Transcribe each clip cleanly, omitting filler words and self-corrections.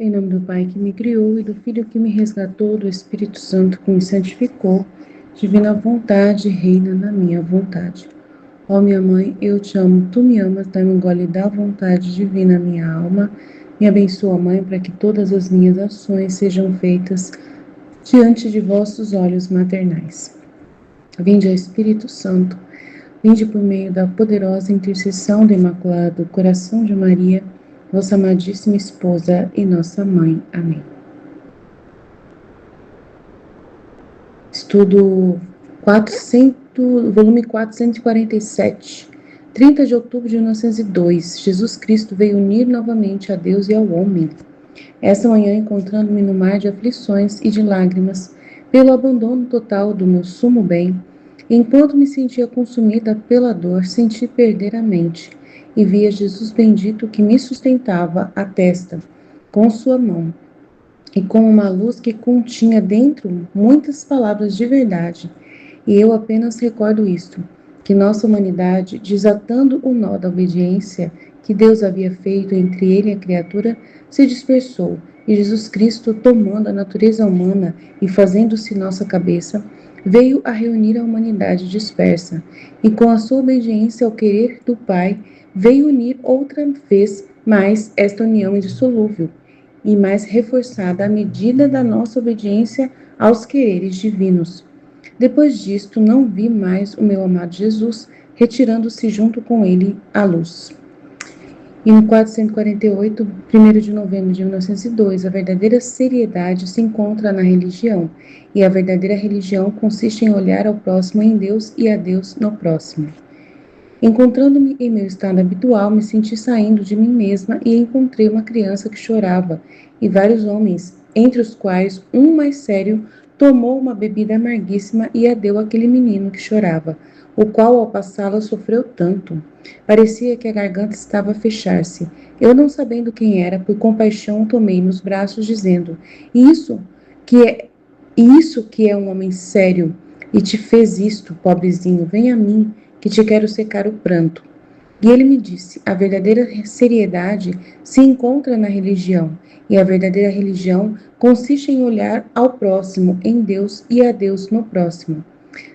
Em nome do Pai que me criou e do Filho que me resgatou, do Espírito Santo que me santificou, divina vontade reina na minha vontade. Ó minha mãe, eu te amo, tu me amas, dá-me um gole da vontade divina minha alma. Me abençoa, Mãe, para que todas as minhas ações sejam feitas diante de vossos olhos maternais. Vinde, ó Espírito Santo, vinde por meio da poderosa intercessão do Imaculado Coração de Maria, vossa amadíssima esposa e nossa mãe. Amém. Estudo 400, volume 447, 30 de outubro de 1902. Jesus Cristo veio unir novamente a Deus e ao homem. Esta manhã, encontrando-me no mar de aflições e de lágrimas, pelo abandono total do meu sumo bem, enquanto me sentia consumida pela dor, senti perder a mente e via Jesus bendito que me sustentava a testa com sua mão e com uma luz que continha dentro muitas palavras de verdade. E eu apenas recordo isto, que nossa humanidade, desatando o nó da obediência que Deus havia feito entre ele e a criatura, se dispersou, e Jesus Cristo, tomando a natureza humana e fazendo-se nossa cabeça, veio a reunir a humanidade dispersa, e com a sua obediência ao querer do Pai, veio unir outra vez mais esta união indissolúvel, e mais reforçada à medida da nossa obediência aos quereres divinos. Depois disto, não vi mais o meu amado Jesus, retirando-se junto com ele à luz. E no 448, 1º de novembro de 1902, a verdadeira seriedade se encontra na religião, e a verdadeira religião consiste em olhar ao próximo em Deus e a Deus no próximo. Encontrando-me em meu estado habitual, me senti saindo de mim mesma e encontrei uma criança que chorava, e vários homens, entre os quais um mais sério, tomou uma bebida amarguíssima e a deu àquele menino que chorava, o qual, ao passá-la, sofreu tanto. Parecia que a garganta estava a fechar-se. Eu, não sabendo quem era, por compaixão, tomei nos braços, dizendo: que isso que é um homem sério, e te fez isto, pobrezinho, vem a mim, que te quero secar o pranto. E ele me disse: a verdadeira seriedade se encontra na religião, e a verdadeira religião consiste em olhar ao próximo em Deus e a Deus no próximo.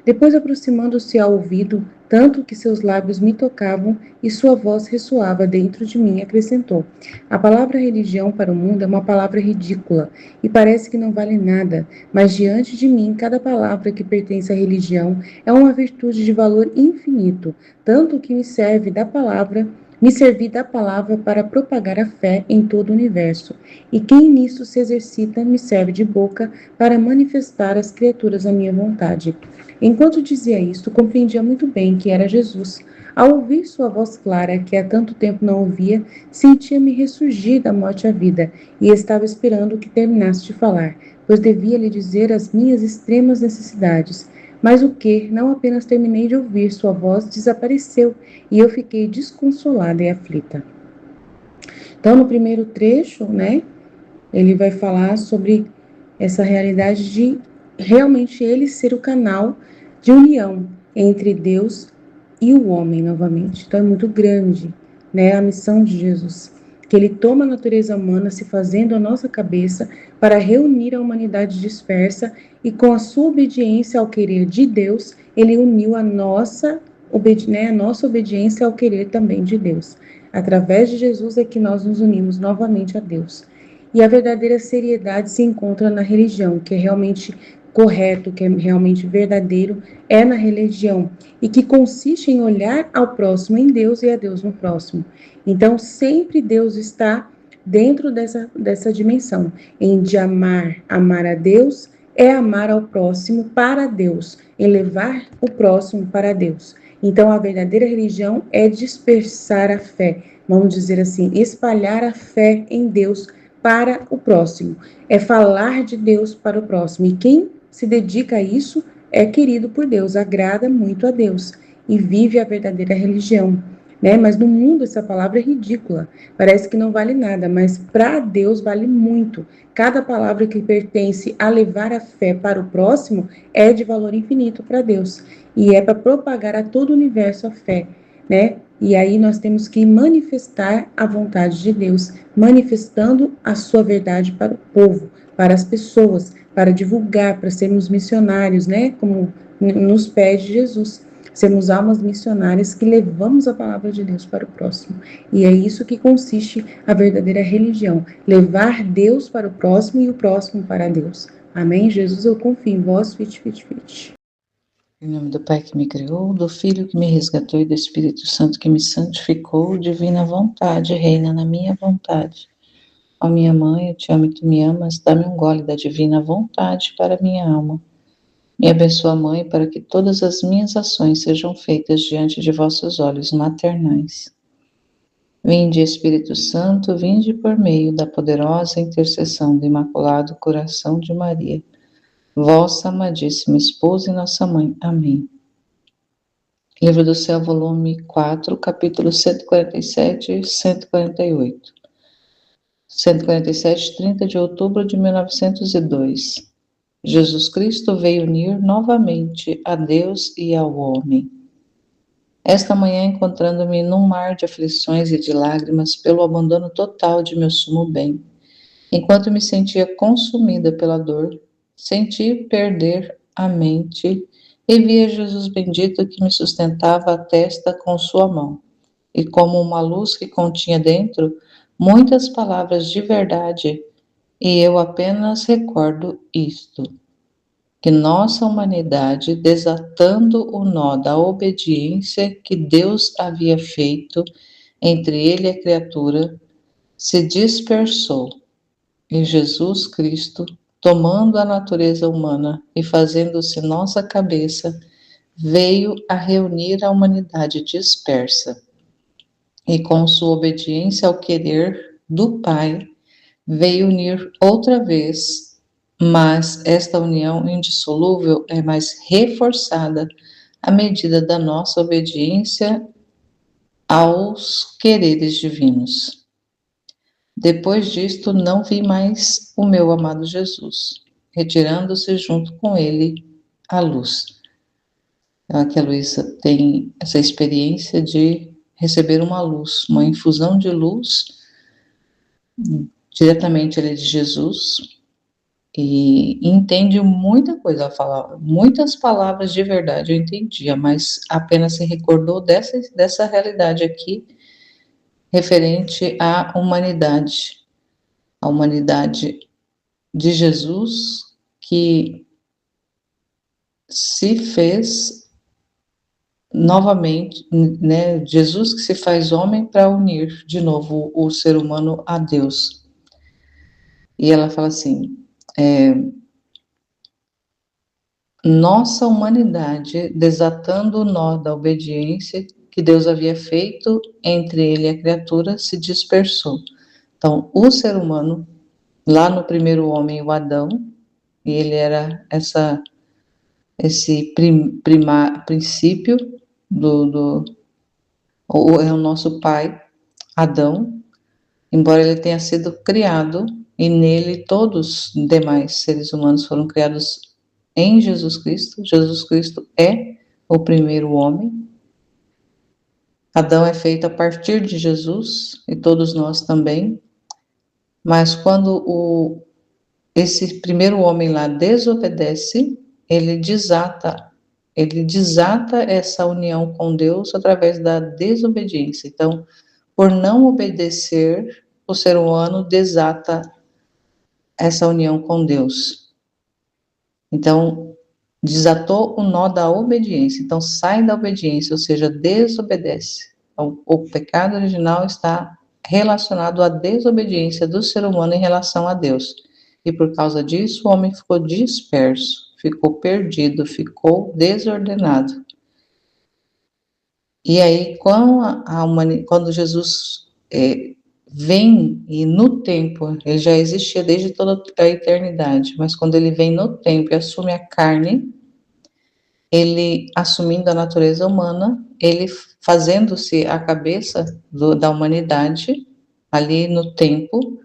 Depois, aproximando-se ao ouvido, tanto que seus lábios me tocavam e sua voz ressoava dentro de mim, acrescentou: a palavra religião para o mundo é uma palavra ridícula e parece que não vale nada, mas diante de mim, cada palavra que pertence à religião é uma virtude de valor infinito, tanto que me servi da palavra para propagar a fé em todo o universo, e quem nisso se exercita me serve de boca para manifestar às criaturas a minha vontade. Enquanto dizia isto, compreendia muito bem que era Jesus. Ao ouvir sua voz clara, que há tanto tempo não ouvia, sentia-me ressurgir da morte à vida, e estava esperando que terminasse de falar, pois devia lhe dizer as minhas extremas necessidades. Mas o que, não apenas terminei de ouvir, sua voz desapareceu, e eu fiquei desconsolada e aflita. Então, no primeiro trecho, ele vai falar sobre essa realidade de realmente ele ser o canal de união entre Deus e o homem novamente. Então é muito grande, a missão de Jesus, que ele toma a natureza humana se fazendo a nossa cabeça para reunir a humanidade dispersa e com a sua obediência ao querer de Deus, ele uniu a nossa obediência ao querer também de Deus. Através de Jesus é que nós nos unimos novamente a Deus. E a verdadeira seriedade se encontra na religião, que é realmente correto, que é realmente verdadeiro, é na religião, e que consiste em olhar ao próximo em Deus e a Deus no próximo. Então, sempre Deus está dentro dessa dimensão, de amar a Deus é amar ao próximo para Deus, elevar o próximo para Deus. Então, a verdadeira religião é dispersar a fé, vamos dizer assim, espalhar a fé em Deus para o próximo, é falar de Deus para o próximo. E quem se dedica a isso é querido por Deus, agrada muito a Deus e vive a verdadeira religião. Mas no mundo essa palavra é ridícula, parece que não vale nada, mas para Deus vale muito. Cada palavra que pertence a levar a fé para o próximo é de valor infinito para Deus, e é para propagar a todo o universo a fé, E aí nós temos que manifestar a vontade de Deus, manifestando a sua verdade para o povo, para as pessoas, para divulgar, para sermos missionários, né? Como nos pede Jesus, sermos almas missionárias que levamos a palavra de Deus para o próximo. E é isso que consiste a verdadeira religião, levar Deus para o próximo e o próximo para Deus. Amém? Jesus, eu confio em vós, fit, fit, fit. Em nome do Pai que me criou, do Filho que me resgatou e do Espírito Santo que me santificou, divina vontade reina na minha vontade. Ó minha mãe, eu te amo e tu me amas, dá-me um gole da divina vontade para minha alma. Me abençoa, Mãe, para que todas as minhas ações sejam feitas diante de vossos olhos maternais. Vinde, Espírito Santo, vinde por meio da poderosa intercessão do Imaculado Coração de Maria, vossa amadíssima esposa e nossa mãe. Amém. Livro do Céu, volume 4, capítulos 147 e 148. 147, 30 de outubro de 1902. Jesus Cristo veio unir novamente a Deus e ao homem. Esta manhã, encontrando-me num mar de aflições e de lágrimas pelo abandono total de meu sumo bem, enquanto me sentia consumida pela dor, senti perder a mente e via Jesus bendito que me sustentava a testa com sua mão, e como uma luz que continha dentro muitas palavras de verdade, e eu apenas recordo isto: que nossa humanidade, desatando o nó da obediência que Deus havia feito entre ele e a criatura, se dispersou, e Jesus Cristo, tomando a natureza humana e fazendo-se nossa cabeça, veio a reunir a humanidade dispersa. E com sua obediência ao querer do Pai, veio unir outra vez, mas esta união indissolúvel é mais reforçada à medida da nossa obediência aos quereres divinos. Depois disto, não vi mais o meu amado Jesus, retirando-se junto com ele à luz. Aqui a Luísa tem essa experiência de receber uma luz, uma infusão de luz diretamente ali de Jesus, e entende muita coisa. Ela fala muitas palavras de verdade, eu entendia, mas apenas se recordou dessa realidade aqui, referente à humanidade. A humanidade de Jesus, que se fez novamente, né? Jesus que se faz homem para unir de novo o ser humano a Deus. E ela fala assim, nossa humanidade, desatando o nó da obediência que Deus havia feito entre ele e a criatura, se dispersou. Então, o ser humano, lá no primeiro homem, o Adão, e ele era esse princípio é o nosso pai, Adão, embora ele tenha sido criado, e nele todos os demais seres humanos foram criados em Jesus Cristo. Jesus Cristo é o primeiro homem. Adão é feito a partir de Jesus, e todos nós também. Mas quando esse primeiro homem lá desobedece, ele desata essa união com Deus através da desobediência. Então, por não obedecer, o ser humano desata essa união com Deus. Então, desatou o nó da obediência. Então, sai da obediência, ou seja, desobedece. Então, o pecado original está relacionado à desobediência do ser humano em relação a Deus. E por causa disso, o homem ficou disperso, ficou perdido, ficou desordenado. E aí, quando Jesus vem, e no tempo, ele já existia desde toda a eternidade, mas quando ele vem no tempo e assume a carne, ele assumindo a natureza humana, ele fazendo-se a cabeça da humanidade, ali no tempo,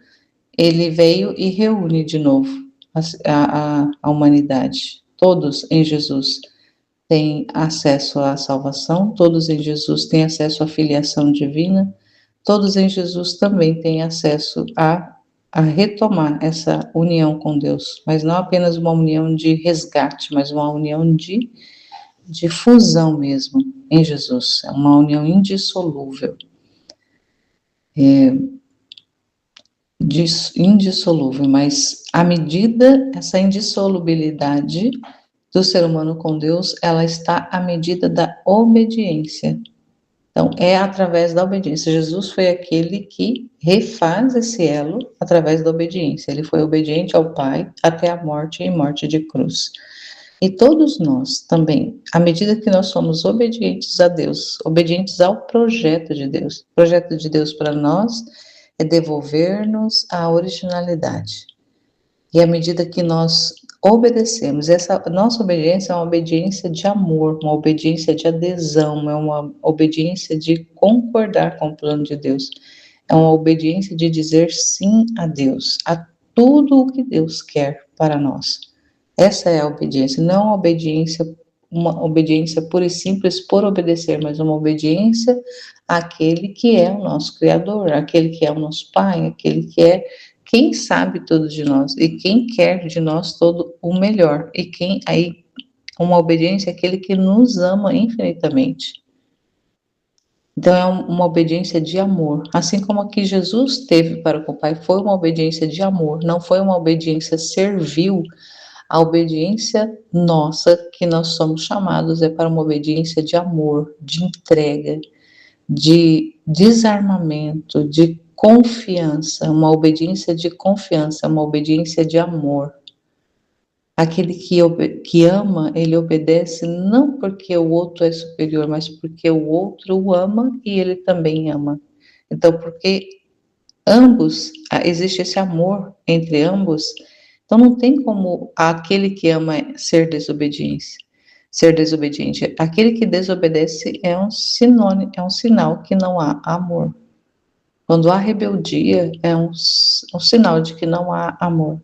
ele veio e reúne de novo a humanidade, todos em Jesus. têm acesso à salvação, todos em Jesus têm acesso à filiação divina, todos em Jesus também têm acesso a retomar essa união com Deus, mas não apenas uma união de resgate, mas uma união de fusão mesmo em Jesus, é uma união indissolúvel. Indissolúvel, mas à medida, essa indissolubilidade do ser humano com Deus, ela está à medida da obediência. Então, é através da obediência. Jesus foi aquele que refaz esse elo através da obediência. Ele foi obediente ao Pai até a morte e morte de cruz. E todos nós também, à medida que nós somos obedientes a Deus, obedientes ao projeto de Deus. O projeto de Deus para nós é devolver-nos a originalidade. E à medida que nós obedecemos, essa nossa obediência é uma obediência de amor, uma obediência de adesão, é uma obediência de concordar com o plano de Deus, é uma obediência de dizer sim a Deus, a tudo o que Deus quer para nós. Essa é a obediência, não uma obediência pura e simples por obedecer, mas uma obediência àquele que é o nosso Criador, àquele que é o nosso Pai, aquele que é quem sabe tudo de nós e quem quer de nós todo o melhor. E quem aí uma obediência àquele que nos ama infinitamente. Então é uma obediência de amor, assim como a que Jesus teve para com o Pai foi uma obediência de amor, não foi uma obediência servil. A obediência nossa que nós somos chamados é para uma obediência de amor, de entrega, de desarmamento, de confiança, uma obediência de confiança, uma obediência de amor. Aquele que ama, ele obedece não porque o outro é superior, mas porque o outro o ama e ele também ama. Então, porque ambos, existe esse amor entre ambos, então não tem como aquele que ama ser desobediente. Aquele que desobedece é um sinônimo, é um sinal que não há amor. Quando há rebeldia, é um sinal de que não há amor.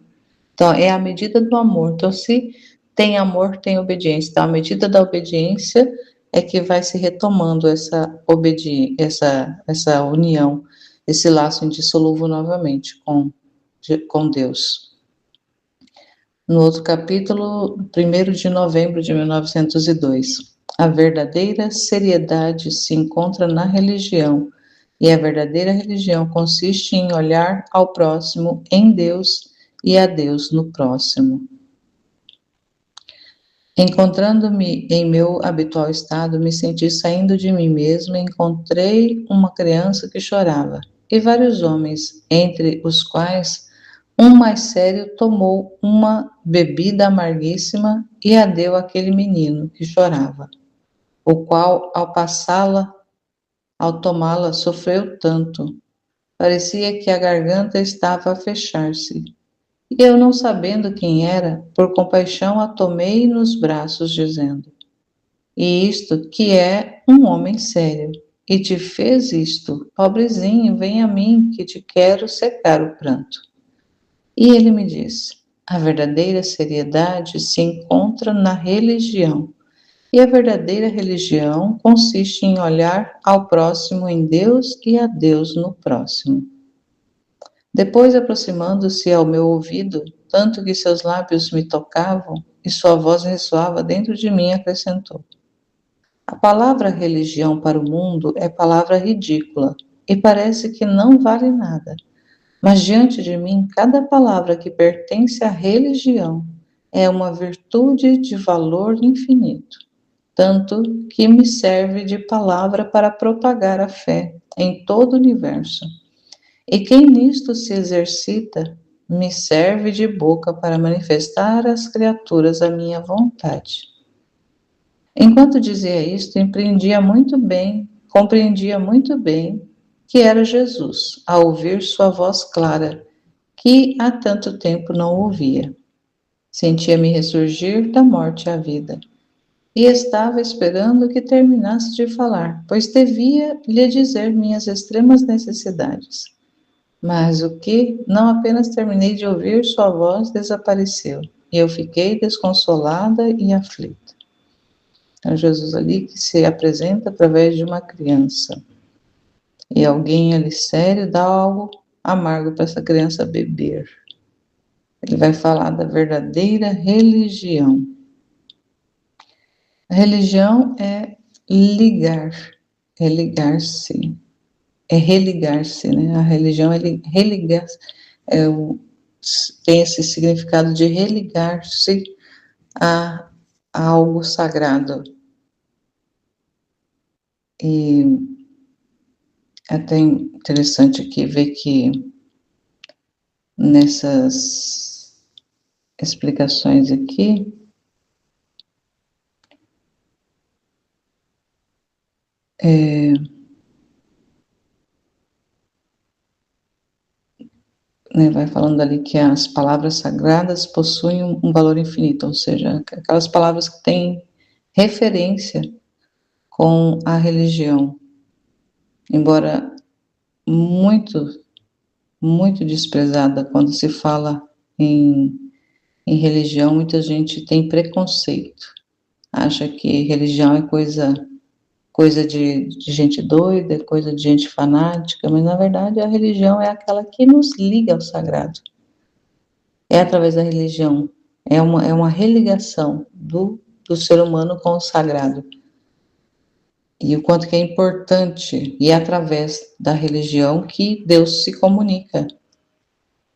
Então, é a medida do amor. Então, se tem amor, tem obediência. Então, a medida da obediência é que vai se retomando essa união, esse laço indissolúvel novamente com Deus. No outro capítulo, 1º de novembro de 1902, a verdadeira seriedade se encontra na religião, e a verdadeira religião consiste em olhar ao próximo em Deus e a Deus no próximo. Encontrando-me em meu habitual estado, me senti saindo de mim mesmo e encontrei uma criança que chorava, e vários homens, entre os quais um mais sério tomou uma bebida amarguíssima e a deu àquele menino que chorava, o qual, ao tomá-la, sofreu tanto. Parecia que a garganta estava a fechar-se. E eu, não sabendo quem era, por compaixão a tomei nos braços, dizendo: E isto que é um homem sério, e te fez isto, pobrezinho, vem a mim, que te quero secar o pranto. E ele me disse: a verdadeira seriedade se encontra na religião, e a verdadeira religião consiste em olhar ao próximo em Deus e a Deus no próximo. Depois, aproximando-se ao meu ouvido, tanto que seus lábios me tocavam e sua voz ressoava dentro de mim, acrescentou: a palavra religião para o mundo é palavra ridícula e parece que não vale nada. Mas diante de mim, cada palavra que pertence à religião é uma virtude de valor infinito, tanto que me serve de palavra para propagar a fé em todo o universo. E quem nisto se exercita, me serve de boca para manifestar às criaturas a minha vontade. Enquanto dizia isto, compreendia muito bem que era Jesus, ao ouvir sua voz clara, que há tanto tempo não ouvia. Sentia-me ressurgir da morte à vida, e estava esperando que terminasse de falar, pois devia lhe dizer minhas extremas necessidades. Mas o que não apenas terminei de ouvir sua voz, desapareceu, e eu fiquei desconsolada e aflita. É Jesus ali que se apresenta através de uma criança. E alguém ali sério dá algo amargo para essa criança beber. Ele vai falar da verdadeira religião. A religião é ligar, é ligar-se, é religar-se, né? A religião é religar, é tem esse significado de religar-se a algo sagrado. E é até interessante aqui ver que nessas explicações aqui, né, vai falando ali que as palavras sagradas possuem um valor infinito, ou seja, aquelas palavras que têm referência com a religião, embora muito, muito desprezada quando se fala em religião, muita gente tem preconceito, acha que religião é coisa de gente doida, coisa de gente fanática, mas na verdade a religião é aquela que nos liga ao sagrado. É através da religião, é uma religação do ser humano com o sagrado. E o quanto que é importante, e é através da religião que Deus se comunica.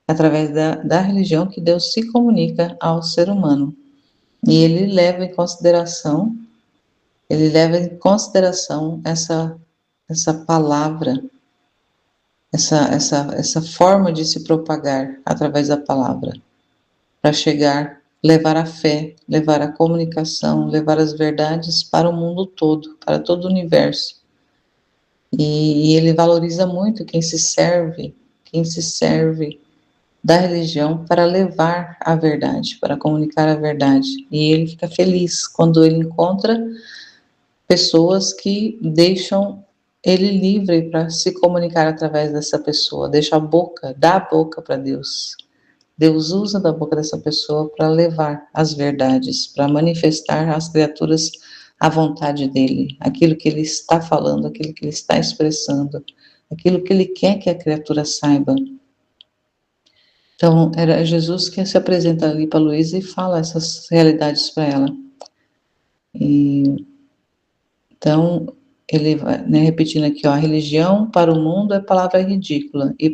Através da religião que Deus se comunica ao ser humano. E ele leva em consideração essa palavra, essa forma de se propagar através da palavra, para chegar, levar a fé, levar a comunicação, levar as verdades para o mundo todo, para todo o universo. E ele valoriza muito quem se serve da religião para levar a verdade, para comunicar a verdade. E ele fica feliz quando ele encontra pessoas que deixam ele livre para se comunicar através dessa pessoa, dá a boca para Deus. Deus usa da boca dessa pessoa para levar as verdades, para manifestar às criaturas a vontade dele, aquilo que ele está falando, aquilo que ele está expressando, aquilo que ele quer que a criatura saiba. Então, era Jesus que se apresenta ali para Luísa e fala essas realidades para ela. Então, ele vai, né, repetindo aqui, ó, a religião para o mundo é palavra ridícula e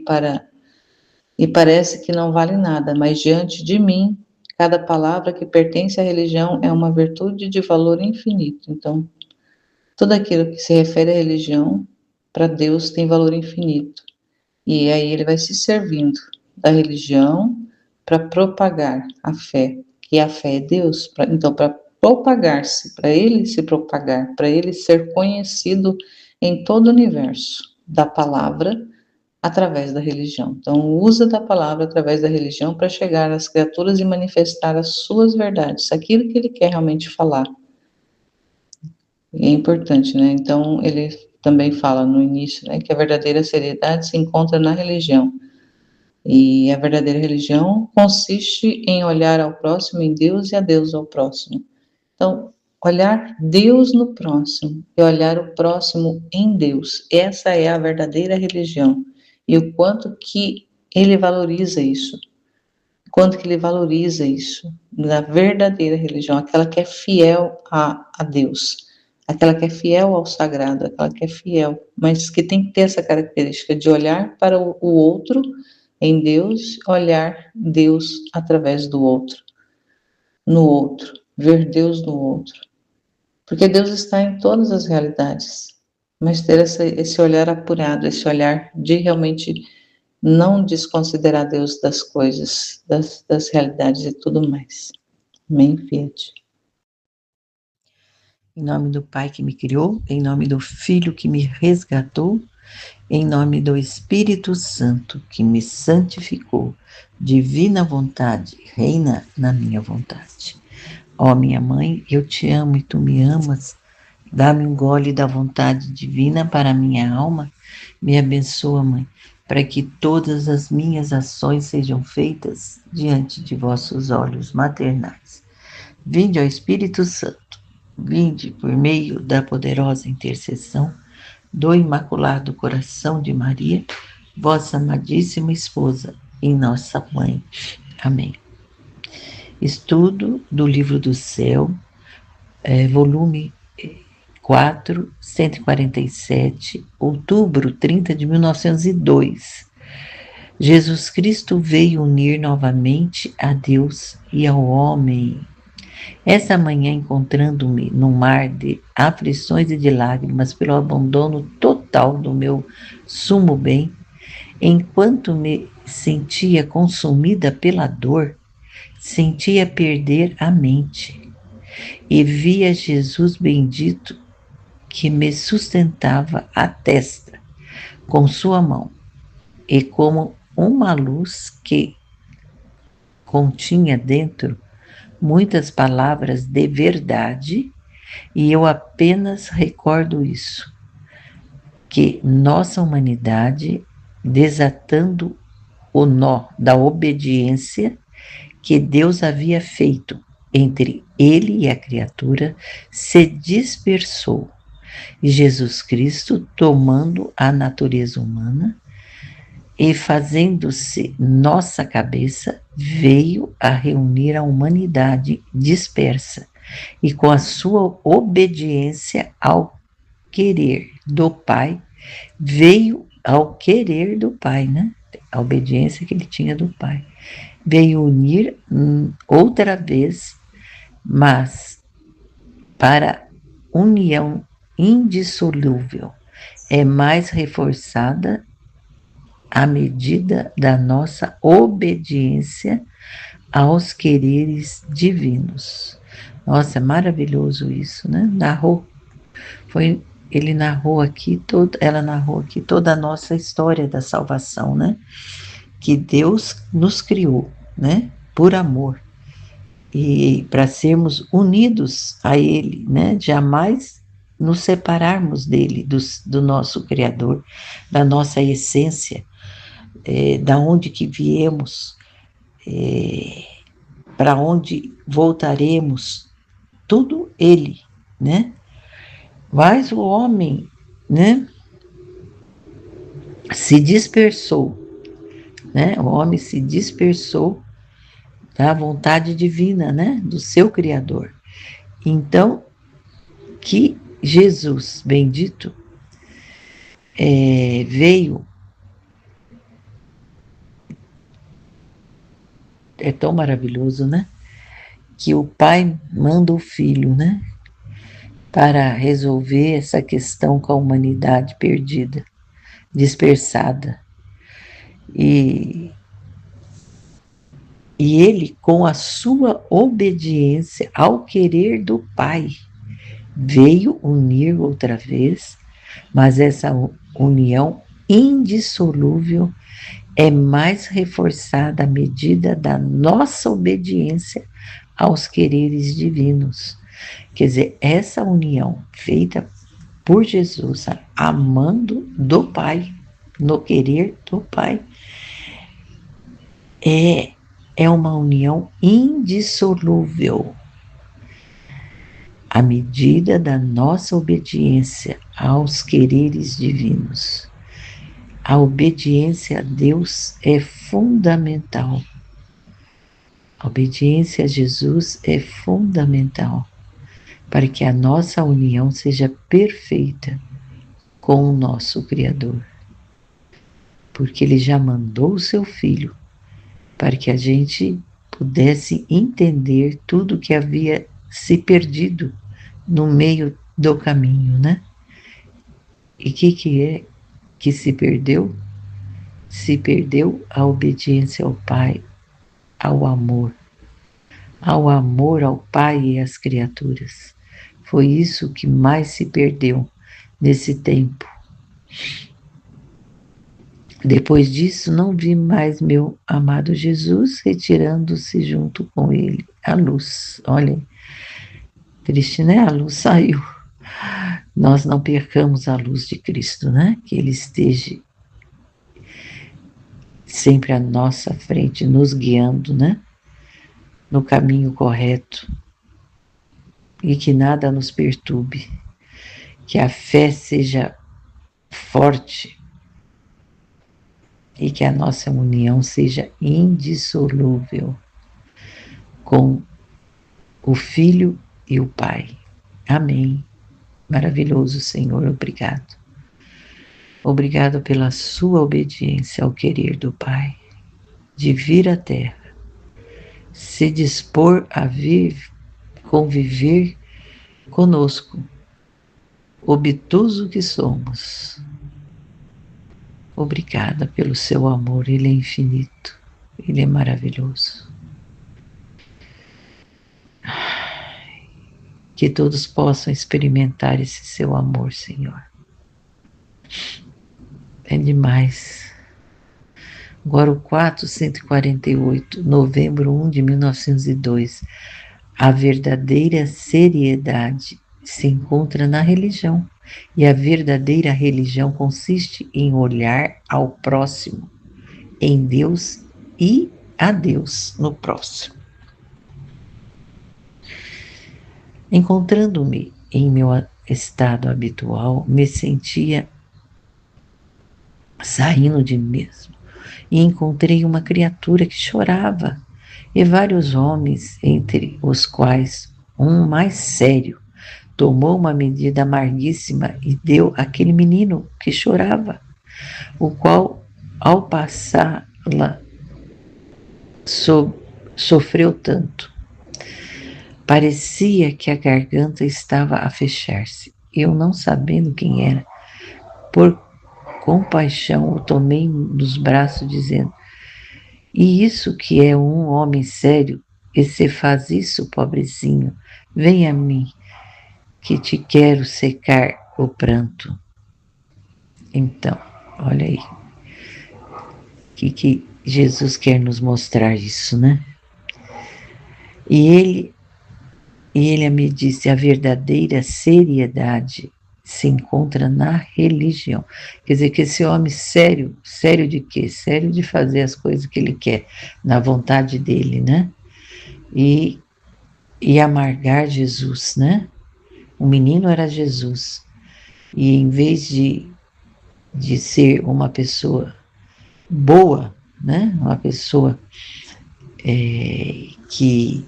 parece que não vale nada, mas diante de mim, cada palavra que pertence à religião é uma virtude de valor infinito. Então, tudo aquilo que se refere à religião, para Deus tem valor infinito. E aí ele vai se servindo da religião para propagar a fé, que a fé é Deus. Então, para propagar-se, para ele se propagar, para ele ser conhecido em todo o universo, da palavra através da religião. Então, usa da palavra através da religião para chegar às criaturas e manifestar as suas verdades, aquilo que ele quer realmente falar. E é importante, né? Então, ele também fala no início, né, que a verdadeira seriedade se encontra na religião. E a verdadeira religião consiste em olhar ao próximo em Deus e a Deus ao próximo. Então, olhar Deus no próximo e olhar o próximo em Deus. Essa é a verdadeira religião. E o quanto que ele valoriza isso. Quanto que ele valoriza isso. Da verdadeira religião, aquela que é fiel a Deus. Aquela que é fiel ao sagrado, aquela que é fiel, mas que tem que ter essa característica de olhar para o outro em Deus, olhar Deus através do outro, no outro, ver Deus no outro. Porque Deus está em todas as realidades, mas ter esse olhar apurado, esse olhar de realmente não desconsiderar Deus das coisas, das realidades e tudo mais. Amém, Fiat. Em nome do Pai que me criou, em nome do Filho que me resgatou, em nome do Espírito Santo que me santificou, divina vontade, reina na minha vontade. Ó minha mãe, eu te amo e tu me amas, dá-me um gole da vontade divina para a minha alma, me abençoa, mãe, para que todas as minhas ações sejam feitas diante de vossos olhos maternais. Vinde ao Espírito Santo. vinde por meio da poderosa intercessão do Imaculado Coração de Maria, vossa amadíssima esposa e nossa mãe. Amém. Estudo do Livro do Céu, volume 4, 147, outubro 30 de 1902. Jesus Cristo veio unir novamente a Deus e ao homem. Essa manhã, encontrando-me num mar de aflições e de lágrimas pelo abandono total do meu sumo bem, enquanto me sentia consumida pela dor, sentia perder a mente e via Jesus bendito que me sustentava a testa com sua mão e como uma luz que continha dentro muitas palavras de verdade, e eu apenas recordo isso, que nossa humanidade, desatando o nó da obediência que Deus havia feito entre ele e a criatura, se dispersou, e Jesus Cristo, tomando a natureza humana e fazendo-se nossa cabeça, veio a reunir a humanidade dispersa e com a sua obediência ao querer do Pai, veio ao querer do Pai, né? A obediência que ele tinha do Pai. Veio unir outra vez, mas para união indissolúvel, é mais reforçada à medida da nossa obediência aos quereres divinos. Nossa, é maravilhoso isso, né? Ela narrou aqui toda a nossa história da salvação, né? Que Deus nos criou, né? Por amor. E para sermos unidos a Ele, né? Jamais nos separarmos dele, do nosso Criador, da nossa essência, da onde que viemos, para onde voltaremos, tudo Ele, né? Mas o homem, né? Se dispersou, né? O homem se dispersou da vontade divina, né? Do seu Criador. Então, que Jesus bendito veio. É tão maravilhoso, né? Que o Pai manda o Filho, né? Para resolver essa questão com a humanidade perdida, dispersada. E ele, com a sua obediência ao querer do Pai, veio unir outra vez, mas essa união indissolúvel é mais reforçada à medida da nossa obediência aos quereres divinos. Quer dizer, essa união feita por Jesus, amando do Pai, no querer do Pai, é uma união indissolúvel. À medida da nossa obediência aos quereres divinos. A obediência a Deus é fundamental. A obediência a Jesus é fundamental para que a nossa união seja perfeita com o nosso Criador. Porque Ele já mandou o seu Filho para que a gente pudesse entender tudo que havia se perdido no meio do caminho, né? E o que é que se perdeu? Se perdeu a obediência ao Pai, ao amor ao Pai e às criaturas. Foi isso que mais se perdeu nesse tempo. Depois disso, não vi mais meu amado Jesus retirando-se junto com ele a luz. Olhem, triste, né? A luz saiu. Nós não percamos a luz de Cristo, né? Que Ele esteja sempre à nossa frente, nos guiando, né? No caminho correto. e que nada nos perturbe, que a fé seja forte e que a nossa união seja indissolúvel com o Filho e o Pai. Amém. Maravilhoso Senhor, obrigado. Obrigado pela sua obediência ao querer do Pai, de vir à Terra, se dispor a vir conviver conosco, obtuso que somos. Obrigada pelo seu amor, ele é infinito, ele é maravilhoso. Que todos possam experimentar esse seu amor, Senhor. É demais. Agora o 448, novembro 1 de 1902. A verdadeira seriedade se encontra na religião. E a verdadeira religião consiste em olhar ao próximo, em Deus e a Deus no próximo. Encontrando-me em meu estado habitual, me sentia saindo de mim mesmo e encontrei uma criatura que chorava e vários homens, entre os quais um mais sério, tomou uma medida amarguíssima e deu àquele menino que chorava, o qual, ao passá-la, sofreu tanto. Parecia que a garganta estava a fechar-se. Eu, não sabendo quem era, por compaixão o tomei nos braços, dizendo: e isso que é um homem sério, e se faz isso, pobrezinho, vem a mim, que te quero secar o pranto. Então, olha aí, que Jesus quer nos mostrar isso, né? E ele me disse: a verdadeira seriedade se encontra na religião. Quer dizer, que esse homem sério de quê? Sério de fazer as coisas que ele quer, na vontade dele, né? E amargar Jesus, né? O menino era Jesus. E em vez de ser uma pessoa boa, né? Uma pessoa que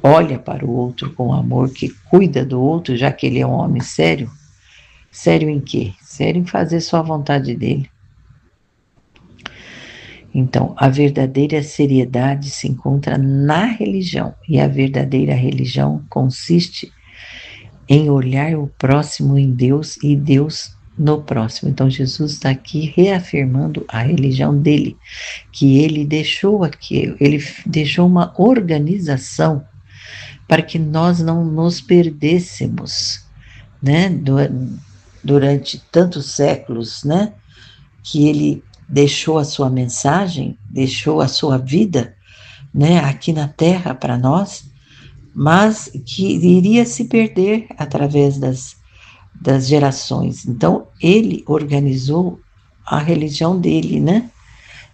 olha para o outro com amor, que cuida do outro, já que ele é um homem sério. Sério em quê? Sério em fazer só a vontade dele. Então, a verdadeira seriedade se encontra na religião, e a verdadeira religião consiste em olhar o próximo em Deus e Deus no próximo. Então, Jesus está aqui reafirmando a religião dele, que ele deixou aqui, ele deixou uma organização para que nós não nos perdêssemos, né, durante tantos séculos, né, que ele deixou a sua mensagem, deixou a sua vida, né, aqui na Terra para nós, mas que iria se perder através das gerações. Então, ele organizou a religião dele, né,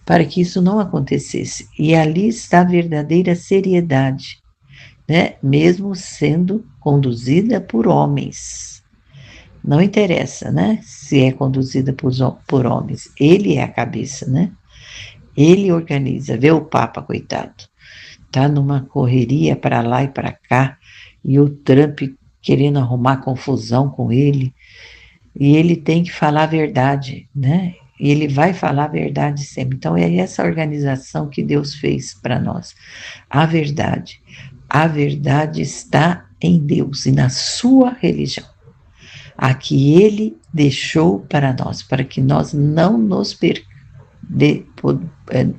para que isso não acontecesse. E ali está a verdadeira seriedade, né, mesmo sendo conduzida por homens. Não interessa, né, se é conduzida por homens. Ele é a cabeça, né? Ele organiza. Vê o Papa, coitado. Tá numa correria para lá e para cá, e o Trump querendo arrumar confusão com ele, e ele tem que falar a verdade, né? E ele vai falar a verdade sempre. Então, é essa organização que Deus fez para nós. A verdade está em Deus e na sua religião, a que ele deixou para nós, para que nós não nos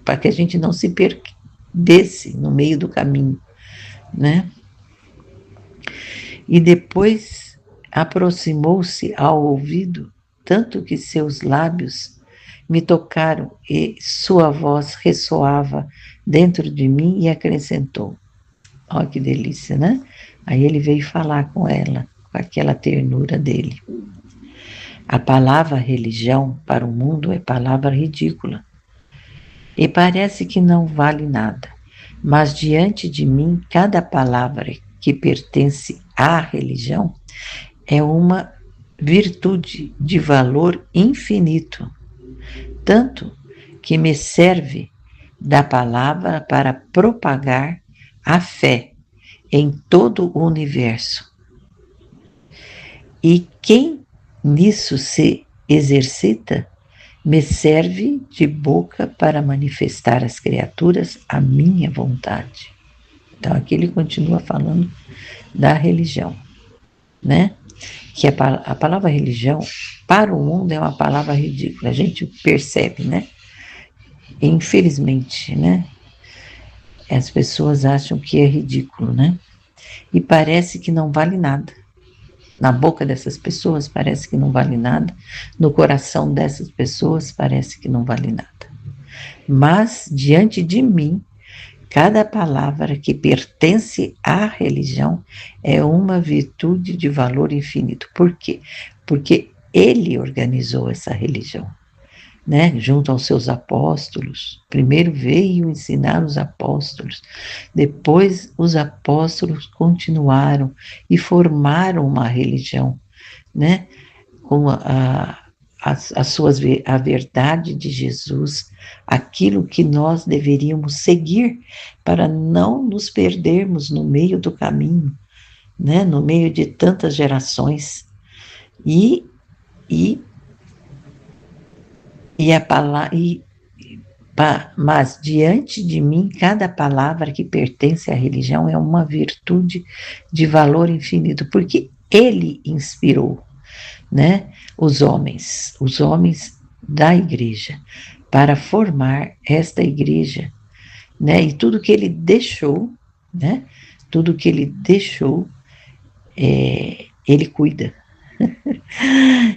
para que a gente não se perdesse no meio do caminho, né? E depois aproximou-se ao ouvido, tanto que seus lábios me tocaram e sua voz ressoava dentro de mim e acrescentou. Olha que delícia, né? Aí ele veio falar com ela, com aquela ternura dele. A palavra religião para o mundo é palavra ridícula. E parece que não vale nada. Mas diante de mim, cada palavra que pertence à religião é uma virtude de valor infinito, tanto que me serve da palavra para propagar a fé em todo o universo. E quem nisso se exercita, me serve de boca para manifestar às criaturas a minha vontade. Então aqui ele continua falando da religião, né? Que a palavra religião, para o mundo, é uma palavra ridícula, a gente percebe, né? Infelizmente, né? As pessoas acham que é ridículo, né? E parece que não vale nada. Na boca dessas pessoas parece que não vale nada, no coração dessas pessoas parece que não vale nada. Mas, diante de mim, cada palavra que pertence à religião é uma virtude de valor infinito. Por quê? Porque ele organizou essa religião, né? Junto aos seus apóstolos. Primeiro veio ensinar os apóstolos, depois os apóstolos continuaram e formaram uma religião, né? Com a verdade de Jesus, aquilo que nós deveríamos seguir para não nos perdermos no meio do caminho, né? No meio de tantas gerações. Mas diante de mim, cada palavra que pertence à religião é uma virtude de valor infinito, porque ele inspirou, né, os homens da igreja, para formar esta igreja, né, e tudo que ele deixou, né, tudo que ele deixou, ele cuida.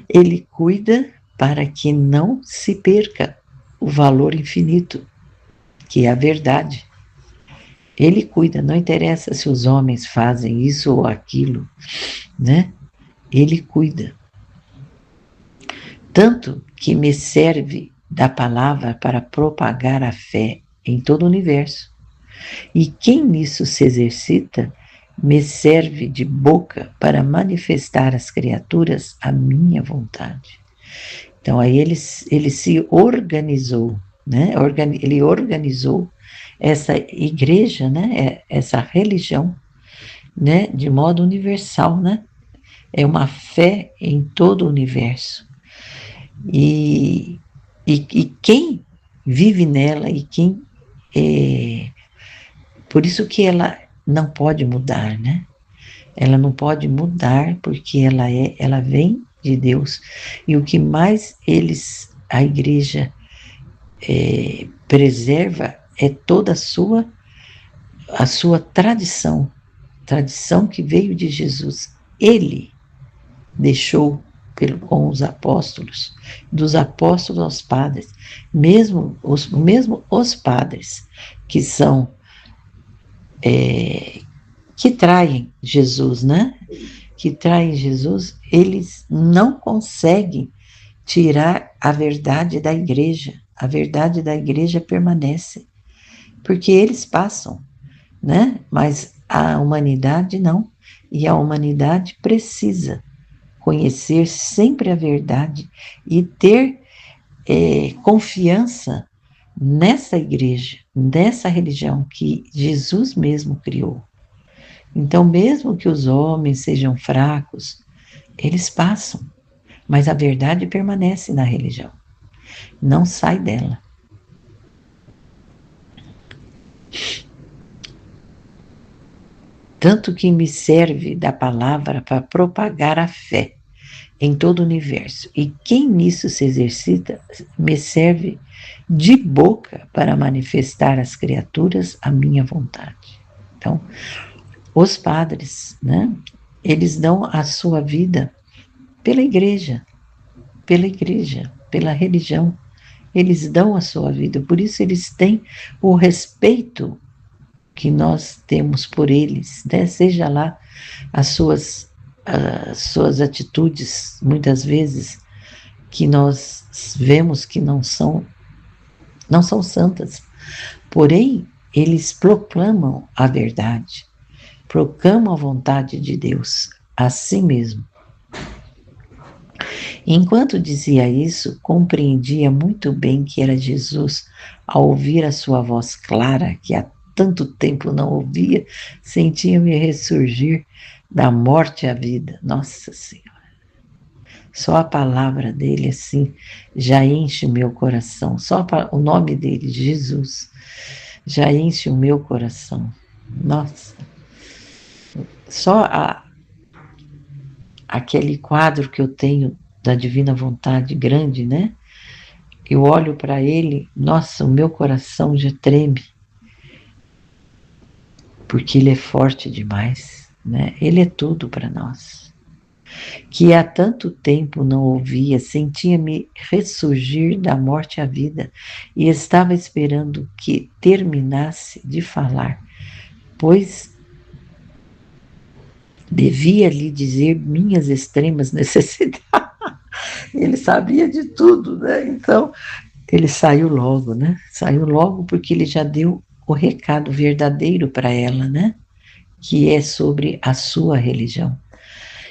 Ele cuida para que não se perca o valor infinito, que é a verdade. Ele cuida, não interessa se os homens fazem isso ou aquilo, né? Ele cuida. Tanto que me serve da palavra para propagar a fé em todo o universo. E quem nisso se exercita, me serve de boca para manifestar às criaturas a minha vontade. Então aí ele se organizou, né? Ele organizou essa igreja, né? Essa religião, né? De modo universal, né? É uma fé em todo o universo. E quem vive nela e quem por isso que ela não pode mudar, né? Ela não pode mudar porque ela vem de Deus. E o que mais a igreja preserva é toda a sua tradição que veio de Jesus. Ele deixou com os apóstolos, dos apóstolos aos padres, mesmo os padres que são que traem Jesus, né? Que traem Jesus, eles não conseguem tirar a verdade da igreja. A verdade da igreja permanece, porque eles passam, né? Mas a humanidade não. E a humanidade precisa conhecer sempre a verdade e ter confiança nessa igreja, nessa religião que Jesus mesmo criou. Então, mesmo que os homens sejam fracos, eles passam, mas a verdade permanece na religião, não sai dela. Tanto que me serve da palavra para propagar a fé em todo o universo. E quem nisso se exercita, me serve de boca para manifestar às criaturas a minha vontade. Então, os padres, né, eles dão a sua vida pela igreja, pela religião. Eles dão a sua vida, por isso eles têm o respeito que nós temos por eles, né? Seja lá as suas atitudes, muitas vezes, que nós vemos que não são santas, porém, eles proclamam a verdade, proclamam a vontade de Deus, assim mesmo. Enquanto dizia isso, compreendia muito bem que era Jesus, ao ouvir a sua voz clara, que há tanto tempo não ouvia, sentia-me ressurgir da morte à vida. Nossa Senhora! Só a palavra dele, assim, já enche o meu coração. Só o nome dele, Jesus, já enche o meu coração. Nossa! Só aquele quadro que eu tenho da Divina Vontade grande, né? Eu olho para ele, nossa, o meu coração já treme, porque ele é forte demais, né? Ele é tudo para nós. Que há tanto tempo não ouvia, sentia-me ressurgir da morte à vida e estava esperando que terminasse de falar, pois devia lhe dizer minhas extremas necessidades. Ele sabia de tudo, né? Então, ele saiu logo, né? Saiu logo porque ele já deu o recado verdadeiro para ela, né? Que é sobre a sua religião.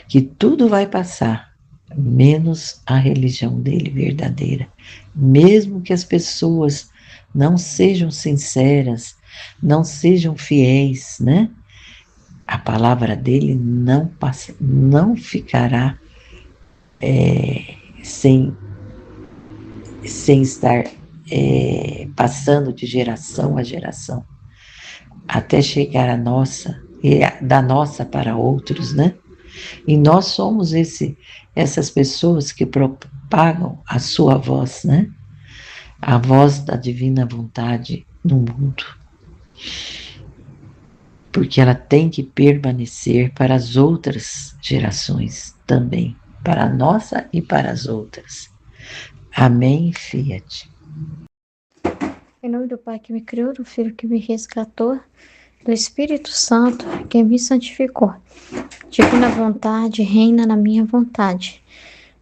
Que tudo vai passar, menos a religião dele verdadeira. Mesmo que as pessoas não sejam sinceras, não sejam fiéis, né? A palavra dele não passa, não ficará sem estar passando de geração a geração, até chegar a nossa, e da nossa para outros, né? E nós somos essas pessoas que propagam a sua voz, né? A voz da divina vontade no mundo. Porque ela tem que permanecer para as outras gerações também, para a nossa e para as outras. Amém, Fiat. Em nome do Pai que me criou, do Filho que me resgatou, do Espírito Santo que me santificou. Divina vontade, reina na minha vontade.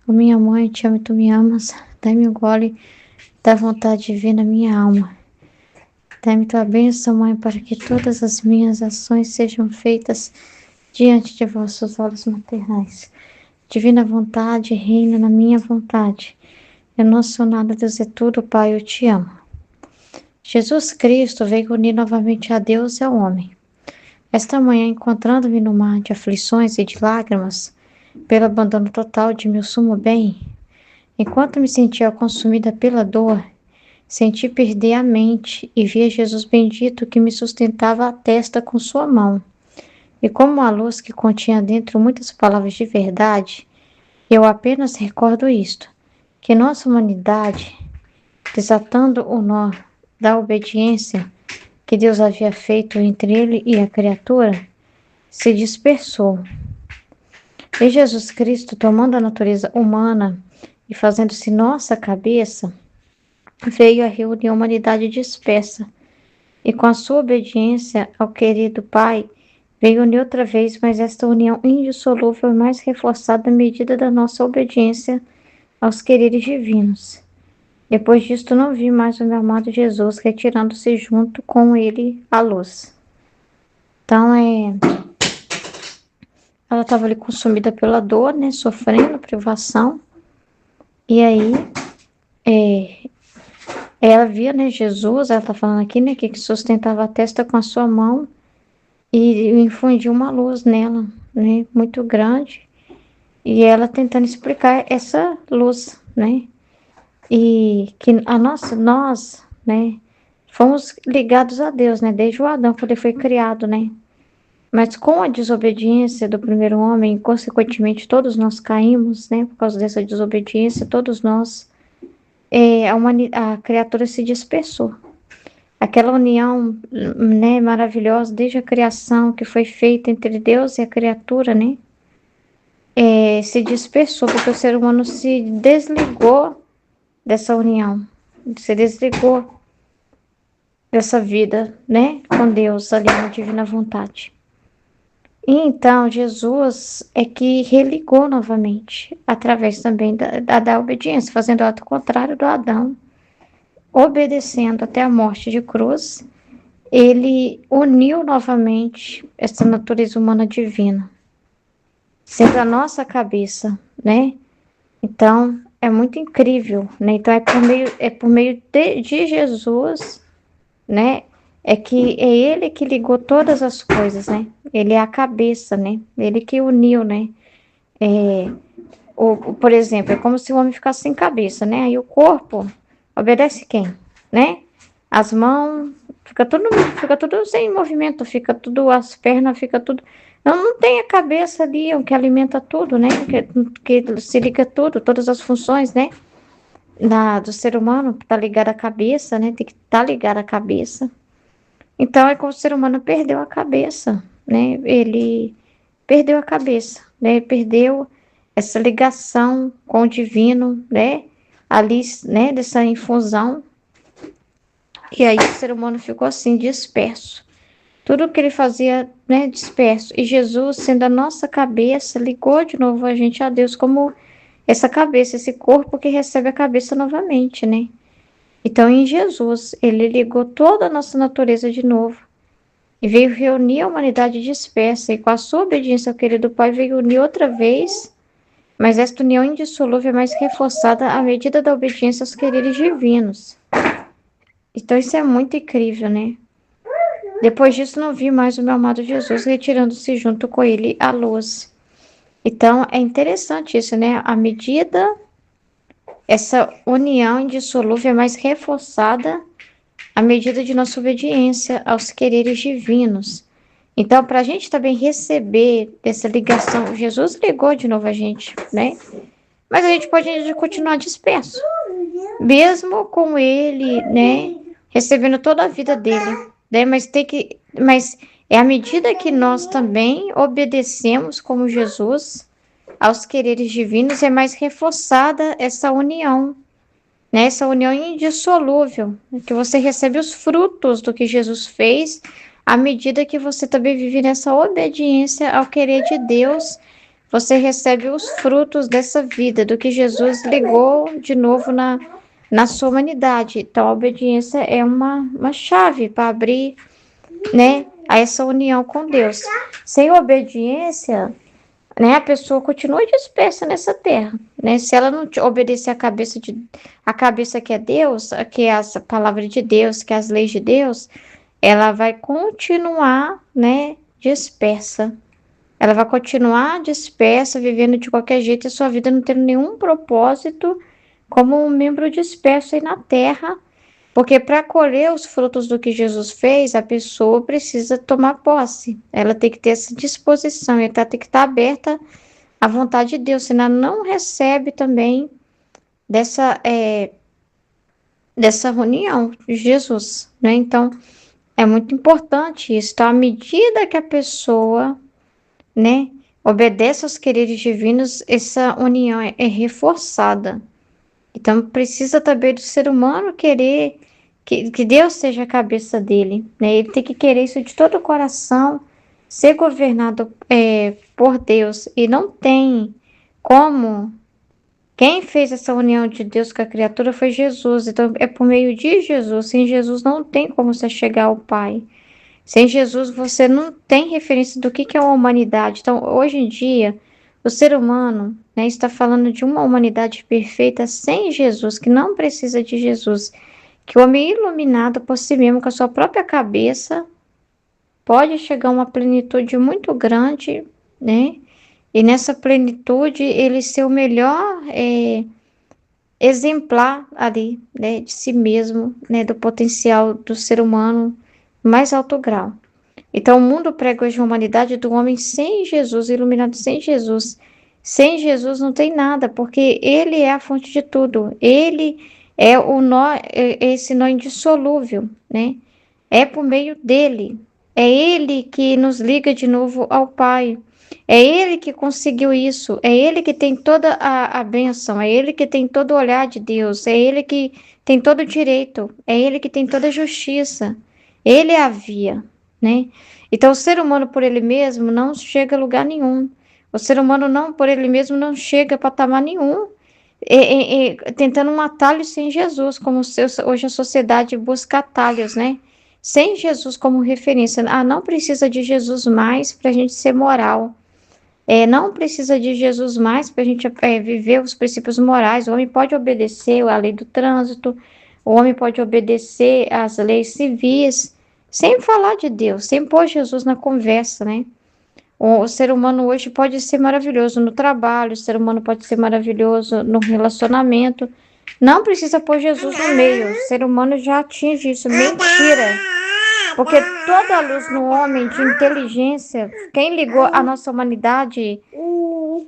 Ó minha mãe, eu te amo e tu me amas. Dai-me o gole da vontade divina, minha alma. Dai-me tua bênção, Mãe, para que todas as minhas ações sejam feitas diante de vossos olhos maternais. Divina vontade, reina na minha vontade. Eu não sou nada, Deus é tudo, Pai, eu te amo. Jesus Cristo veio unir novamente a Deus e ao homem. Esta manhã, encontrando-me no mar de aflições e de lágrimas, pelo abandono total de meu sumo bem, enquanto me sentia consumida pela dor, senti perder a mente e via Jesus bendito que me sustentava a testa com sua mão. E como a luz que continha dentro muitas palavras de verdade, eu apenas recordo isto, que nossa humanidade, desatando o nó da obediência que Deus havia feito entre ele e a criatura, se dispersou. E Jesus Cristo, tomando a natureza humana e fazendo-se nossa cabeça, veio a reunir a humanidade dispersa, e com a sua obediência ao querido Pai, veio unir outra vez, mas esta união indissolúvel e mais reforçada à medida da nossa obediência aos quereres divinos. Depois disto, não vi mais o meu amado Jesus retirando-se junto com ele à luz. Então, ela estava ali consumida pela dor, né, sofrendo privação, e aí ela via, né, Jesus, ela está falando aqui, né, que sustentava a testa com a sua mão e infundiu uma luz nela, né, muito grande, e ela tentando explicar essa luz, né, e que nós, né, fomos ligados a Deus, né, desde o Adão, quando ele foi criado, né, mas com a desobediência do primeiro homem, consequentemente todos nós caímos, né, por causa dessa desobediência, todos nós, a criatura se dispersou. Aquela união, né, maravilhosa desde a criação que foi feita entre Deus e a criatura, né, se dispersou, porque o ser humano se desligou dessa união, se desligou dessa vida, né, com Deus ali na divina vontade. E então Jesus é que religou novamente, através também da obediência, fazendo o ato contrário do Adão, obedecendo até a morte de cruz ele uniu novamente essa natureza humana divina, sendo a nossa cabeça, né? Então, é muito incrível, né? Então, é por meio de Jesus, né? É ele que ligou todas as coisas, né? Ele é a cabeça, né? Ele que uniu, né? Por exemplo, é como se o homem ficasse sem cabeça, né? Aí o corpo obedece quem, né? As mãos, fica tudo sem movimento, fica tudo, as pernas, fica tudo. Não tem a cabeça ali, o que alimenta tudo, né? Que se liga tudo, todas as funções, né? Do ser humano, tá ligada à cabeça, né? Tem que estar ligada à cabeça. Então é como se o ser humano perdeu a cabeça, né? Ele perdeu a cabeça, né? Perdeu essa ligação com o divino, né? Ali, né? Dessa infusão. E aí o ser humano ficou assim, disperso. Tudo que ele fazia, né? Disperso. E Jesus, sendo a nossa cabeça, ligou de novo a gente a Deus como essa cabeça, esse corpo que recebe a cabeça novamente, né? Então, em Jesus, ele ligou toda a nossa natureza de novo e veio reunir a humanidade dispersa, e com a sua obediência ao querido Pai veio unir outra vez, mas esta união indissolúvel é mais reforçada à medida da obediência aos quereres divinos. Então isso é muito incrível, né? Depois disso não vi mais o meu amado Jesus retirando-se junto com ele à luz. Então é interessante isso, né? À medida essa união indissolúvel é mais reforçada à medida de nossa obediência aos quereres divinos. Então, para a gente também receber essa ligação, Jesus ligou de novo a gente, né? Mas a gente pode continuar disperso, mesmo com ele, né? Recebendo toda a vida dele, né? Mas é à medida que nós também obedecemos como Jesus aos quereres divinos, é mais reforçada essa união, né? Essa união indissolúvel, que você recebe os frutos do que Jesus fez, à medida que você também vive nessa obediência ao querer de Deus, você recebe os frutos dessa vida, do que Jesus ligou de novo na sua humanidade. Então, a obediência é uma chave para abrir, né, a essa união com Deus. Sem obediência, né, a pessoa continua dispersa nessa terra, né? Se ela não obedecer a cabeça que é Deus, que é a palavra de Deus, que é as leis de Deus, ela vai continuar, né, dispersa. Ela vai continuar dispersa, vivendo de qualquer jeito, e sua vida não tendo nenhum propósito, como um membro disperso aí na terra. Porque para colher os frutos do que Jesus fez, a pessoa precisa tomar posse. Ela tem que ter essa disposição, ela tem que estar aberta à vontade de Deus, senão ela não recebe também dessa união de Jesus, né? Então, é muito importante isso. Então, à medida que a pessoa, né, obedece aos quereres divinos, essa união é reforçada. Então, precisa também do ser humano querer que Deus seja a cabeça dele, né? Ele tem que querer isso de todo o coração, ser governado por Deus. E não tem como. Quem fez essa união de Deus com a criatura foi Jesus. Então, é por meio de Jesus. Sem Jesus não tem como você chegar ao Pai. Sem Jesus você não tem referência do que é uma humanidade. Então, hoje em dia, o ser humano, né, está falando de uma humanidade perfeita sem Jesus, que não precisa de Jesus. Que o homem iluminado por si mesmo, com a sua própria cabeça, pode chegar a uma plenitude muito grande, né? E nessa plenitude, ele ser o melhor exemplar ali, né, de si mesmo, né, do potencial do ser humano mais alto grau. Então, o mundo prega hoje a humanidade do homem sem Jesus, iluminado sem Jesus. Sem Jesus não tem nada, porque ele é a fonte de tudo. Ele é esse nó indissolúvel, né? É por meio dele. É ele que nos liga de novo ao Pai. É ele que conseguiu isso. É ele que tem toda a bênção. É ele que tem todo o olhar de Deus. É ele que tem todo o direito. É ele que tem toda a justiça. Ele é a via, né? Então, o ser humano por ele mesmo não chega a lugar nenhum. O ser humano não, por ele mesmo, não chega a patamar nenhum, tentando um atalho sem Jesus, como hoje a sociedade busca atalhos, né? sem Jesus como referência. Não precisa de Jesus mais para a gente ser moral. Não precisa de Jesus mais para a gente viver os princípios morais. O homem pode obedecer à lei do trânsito, o homem pode obedecer às leis civis, sem falar de Deus, sem pôr Jesus na conversa, né? O ser humano hoje pode ser maravilhoso no trabalho, o ser humano pode ser maravilhoso no relacionamento. Não precisa pôr Jesus no meio. O ser humano já atinge isso. Mentira! Porque toda a luz no homem de inteligência, quem ligou a nossa humanidade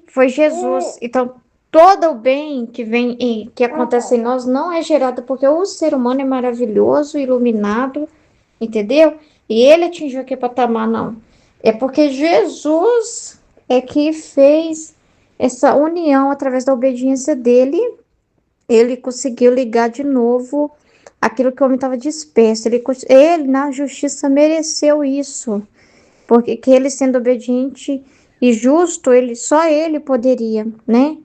foi Jesus. Então, todo o bem que vem e que acontece em nós não é gerado porque o ser humano é maravilhoso, iluminado, entendeu? E ele atingiu aquele patamar, não. É porque Jesus é que fez essa união através da obediência dele. Ele conseguiu ligar de novo aquilo que o homem estava disperso. Ele, na justiça, mereceu isso. Porque que ele, sendo obediente e justo, só ele poderia, né?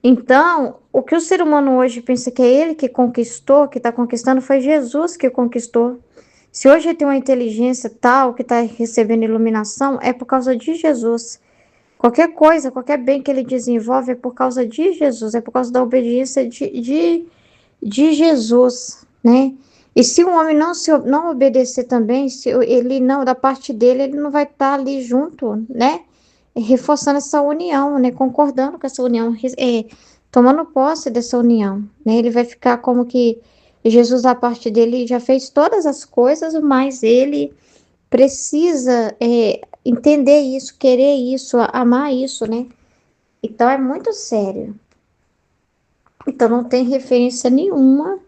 Então, o que o ser humano hoje pensa que é ele que conquistou, que está conquistando, foi Jesus que conquistou. Se hoje ele tem uma inteligência tal, que está recebendo iluminação, é por causa de Jesus. Qualquer coisa, qualquer bem que ele desenvolve é por causa de Jesus, é por causa da obediência de Jesus, né? E se o homem não obedecer também, se ele não, da parte dele, ele não vai estar ali junto, né? Reforçando essa união, né? Concordando com essa união, tomando posse dessa união, né? Ele vai ficar como que Jesus, da parte dele, já fez todas as coisas, mas ele precisa entender isso, querer isso, amar isso, né? Então é muito sério. Então não tem referência nenhuma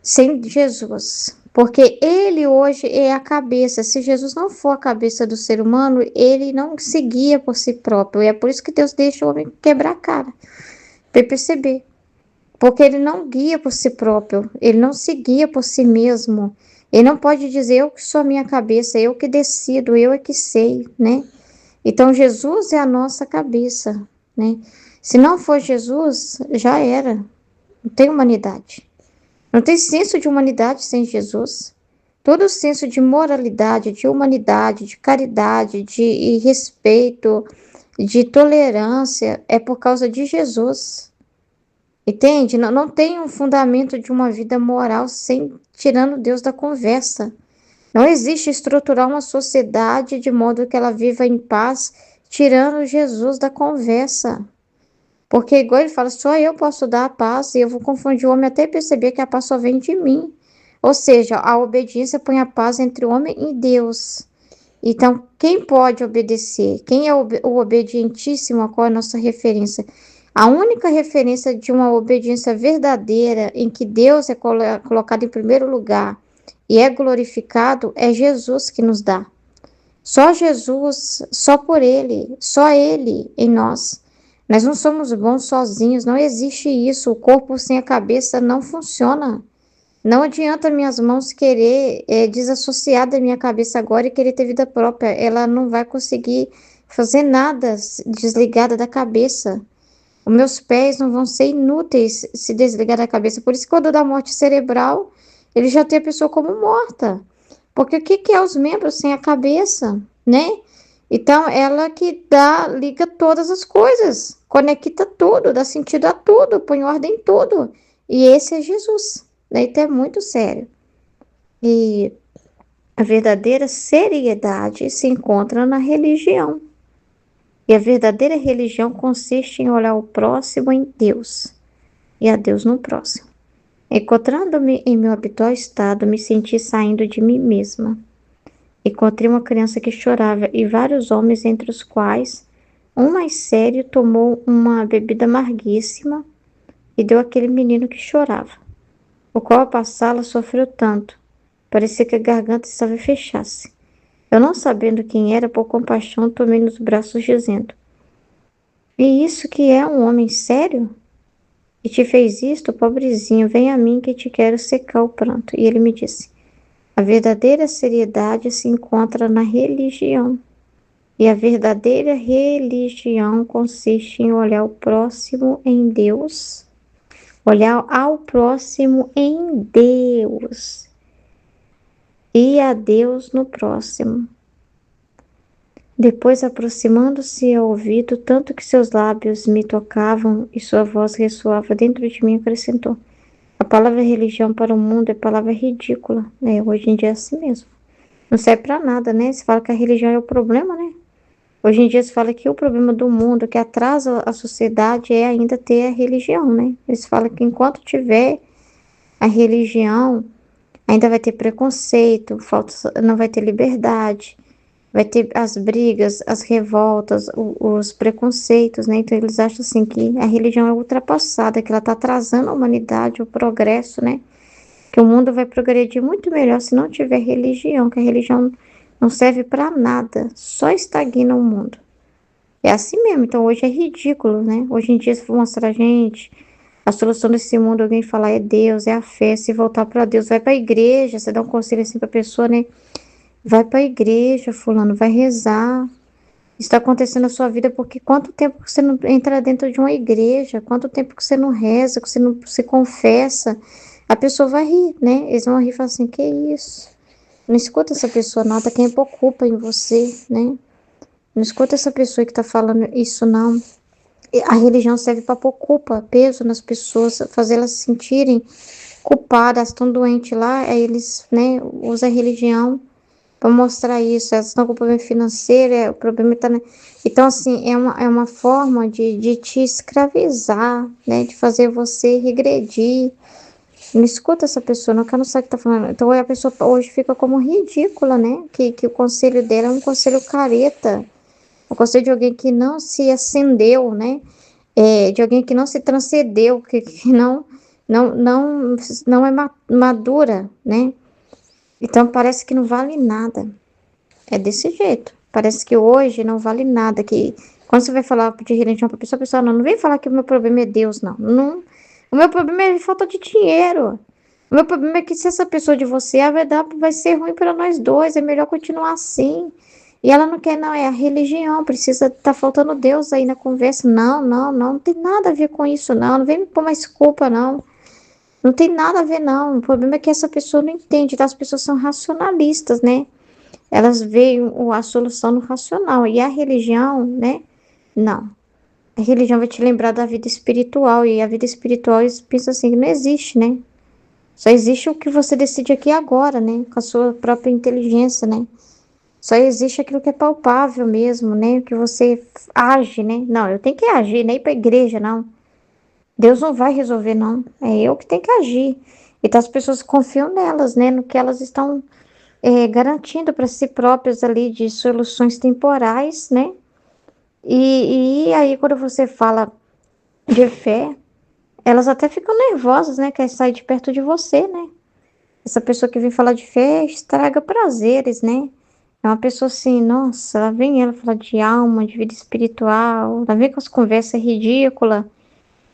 sem Jesus. Porque ele hoje é a cabeça. Se Jesus não for a cabeça do ser humano, ele não se guia por si próprio. E é por isso que Deus deixa o homem quebrar a cara. Para perceber. Porque ele não guia por si próprio. Ele não se guia por si mesmo. Ele não pode dizer, eu que sou a minha cabeça, eu que decido, eu é que sei, né? Então, Jesus é a nossa cabeça, né? Se não for Jesus, já era. Não tem humanidade. Não tem senso de humanidade sem Jesus. Todo o senso de moralidade, de humanidade, de caridade, de respeito, de tolerância, é por causa de Jesus. Entende? Não tem um fundamento de uma vida moral tirando Deus da conversa. Não existe estruturar uma sociedade de modo que ela viva em paz, tirando Jesus da conversa. Porque, igual ele fala, só eu posso dar a paz, e eu vou confundir o homem até perceber que a paz só vem de mim. Ou seja, a obediência põe a paz entre o homem e Deus. Então, quem pode obedecer? Quem é o obedientíssimo? Qual é a nossa referência? A única referência de uma obediência verdadeira, em que Deus é colocado em primeiro lugar e é glorificado, é Jesus que nos dá. Só Jesus, só por Ele, só Ele em nós. Nós não somos bons sozinhos, não existe isso. O corpo sem a cabeça não funciona. Não adianta minhas mãos querer desassociar da minha cabeça agora e querer ter vida própria. Ela não vai conseguir fazer nada desligada da cabeça. Os meus pés não vão ser inúteis se desligar da cabeça. Por isso que quando dá morte cerebral, ele já tem a pessoa como morta. Porque o que é os membros sem a cabeça, né? Então, ela que liga todas as coisas, conecta tudo, dá sentido a tudo, põe ordem em tudo. E esse é Jesus, né? Então é muito sério. E a verdadeira seriedade se encontra na religião. E a verdadeira religião consiste em olhar o próximo em Deus e a Deus no próximo. Encontrando-me em meu habitual estado, me senti saindo de mim mesma. Encontrei uma criança que chorava e vários homens, entre os quais um mais sério tomou uma bebida amarguíssima e deu àquele menino que chorava, o qual ao passá-la sofreu tanto, parecia que a garganta estava a fechar-se. Eu, não sabendo quem era, por compaixão, tomei nos braços, dizendo: E isso que é um homem sério? E te fez isto, pobrezinho, vem a mim que te quero secar o pranto. E ele me disse: A verdadeira seriedade se encontra na religião. E a verdadeira religião consiste em olhar o próximo em Deus. Olhar ao próximo em Deus. e a Deus no próximo. Depois, aproximando-se ao ouvido, tanto que seus lábios me tocavam e sua voz ressoava dentro de mim, acrescentou: a palavra religião para o mundo é palavra ridícula, né? Hoje em dia é assim mesmo. Não serve para nada, né? Se fala que a religião é o problema, né? Hoje em dia se fala que o problema do mundo que atrasa a sociedade é ainda ter a religião, né? Eles falam que enquanto tiver a religião, ainda vai ter preconceito, não vai ter liberdade, vai ter as brigas, as revoltas, os preconceitos, né? Então eles acham assim que a religião é ultrapassada, que ela está atrasando a humanidade, o progresso, né? Que o mundo vai progredir muito melhor se não tiver religião, que a religião não serve para nada, só estagna o mundo. É assim mesmo, então hoje é ridículo, né? Hoje em dia, se for mostrar a gente, a solução desse mundo, alguém falar é Deus, é a fé, se voltar para Deus, vai para a igreja, você dá um conselho assim para a pessoa, né? Vai para a igreja, fulano, vai rezar. Está acontecendo na sua vida porque quanto tempo que você não entra dentro de uma igreja, quanto tempo que você não reza, que você não se confessa, a pessoa vai rir, né? Eles vão rir e falar assim, que isso? Não escuta essa pessoa não, tá quem pouco culpa em você, né? Não escuta essa pessoa que tá falando isso não. A religião serve para pôr culpa, peso nas pessoas, fazer elas se sentirem culpadas, estão doentes lá, aí eles, né, usam a religião para mostrar isso, elas estão com problema financeiro, o problema está... Então, assim, é uma forma de te escravizar, né, de fazer você regredir. Não escuta essa pessoa, não, que eu não sei o que está falando. Então, a pessoa hoje fica como ridícula, né, que o conselho dela é um conselho careta, um conselho de alguém que não se acendeu, né, de alguém que não se transcendeu, que não é madura, né. Então, parece que não vale nada. É desse jeito. Parece que hoje não vale nada. Que quando você vai falar de religião para a pessoa, não vem falar que o meu problema é Deus, não. Não. O meu problema é falta de dinheiro. O meu problema é que se essa pessoa de você, a verdade vai ser ruim para nós dois. É melhor continuar assim. E ela não quer, não. É a religião. Precisa tá faltando Deus aí na conversa. Não tem nada a ver com isso, não. Não vem me pôr mais culpa, não. Não tem nada a ver, não. O problema é que essa pessoa não entende, tá? As pessoas são racionalistas, né? Elas veem a solução no racional. E a religião, né? Não. A religião vai te lembrar da vida espiritual. E a vida espiritual, eles pensam assim, que não existe, né? Só existe o que você decide aqui agora, né? Com a sua própria inteligência, né? Só existe aquilo que é palpável mesmo, né? Que você age, né? Não, eu tenho que agir, nem ir para a igreja, não. Deus não vai resolver, não. É eu que tenho que agir. Então as pessoas confiam nelas, né? No que elas estão garantindo para si próprias ali de soluções temporais, né? E aí quando você fala de fé, elas até ficam nervosas, né? Quer sair de perto de você, né? Essa pessoa que vem falar de fé estraga prazeres, né? É uma pessoa assim, nossa, lá vem ela falar de alma, de vida espiritual, lá vem com as conversas ridículas,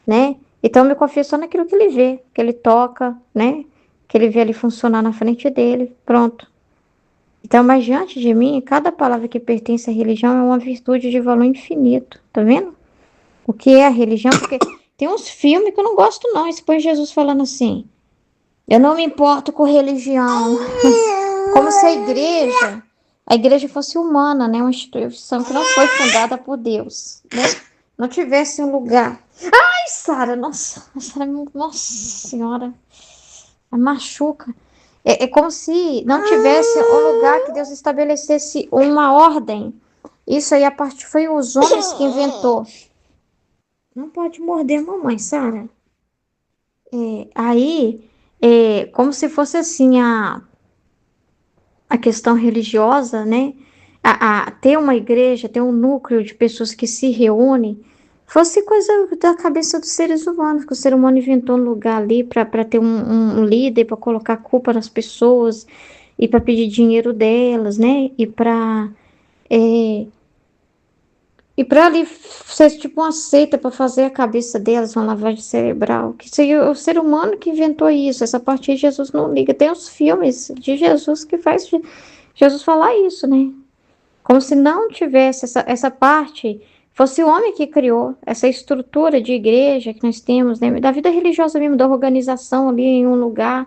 né? Então eu me confio só naquilo que ele vê, que ele toca, né? Que ele vê ali funcionar na frente dele, pronto. Então, mas diante de mim, cada palavra que pertence à religião é uma virtude de valor infinito, tá vendo? O que é a religião? Porque tem uns filmes que eu não gosto não, e depois Jesus falando assim, eu não me importo com religião, como se a igreja fosse humana, né? Uma instituição que não foi fundada por Deus, né? Não tivesse um lugar. Ai, Sara, nossa senhora, machuca. É como se não tivesse um lugar que Deus estabelecesse uma ordem. Isso aí, a parte foi os homens que inventou. Não pode morder a mamãe, Sara. Como se fosse assim a questão religiosa, né? Ter uma igreja, ter um núcleo de pessoas que se reúnem, fosse coisa da cabeça dos seres humanos, que o ser humano inventou um lugar ali para ter um líder, para colocar culpa nas pessoas, e para pedir dinheiro delas, né? E para ali ser tipo uma seita para fazer a cabeça delas, uma lavagem cerebral. Que seria o ser humano que inventou isso. Essa parte Jesus não liga. Tem os filmes de Jesus que faz Jesus falar isso, né? Como se não tivesse essa parte, fosse o homem que criou essa estrutura de igreja que nós temos, né? Da vida religiosa mesmo, da organização ali em um lugar.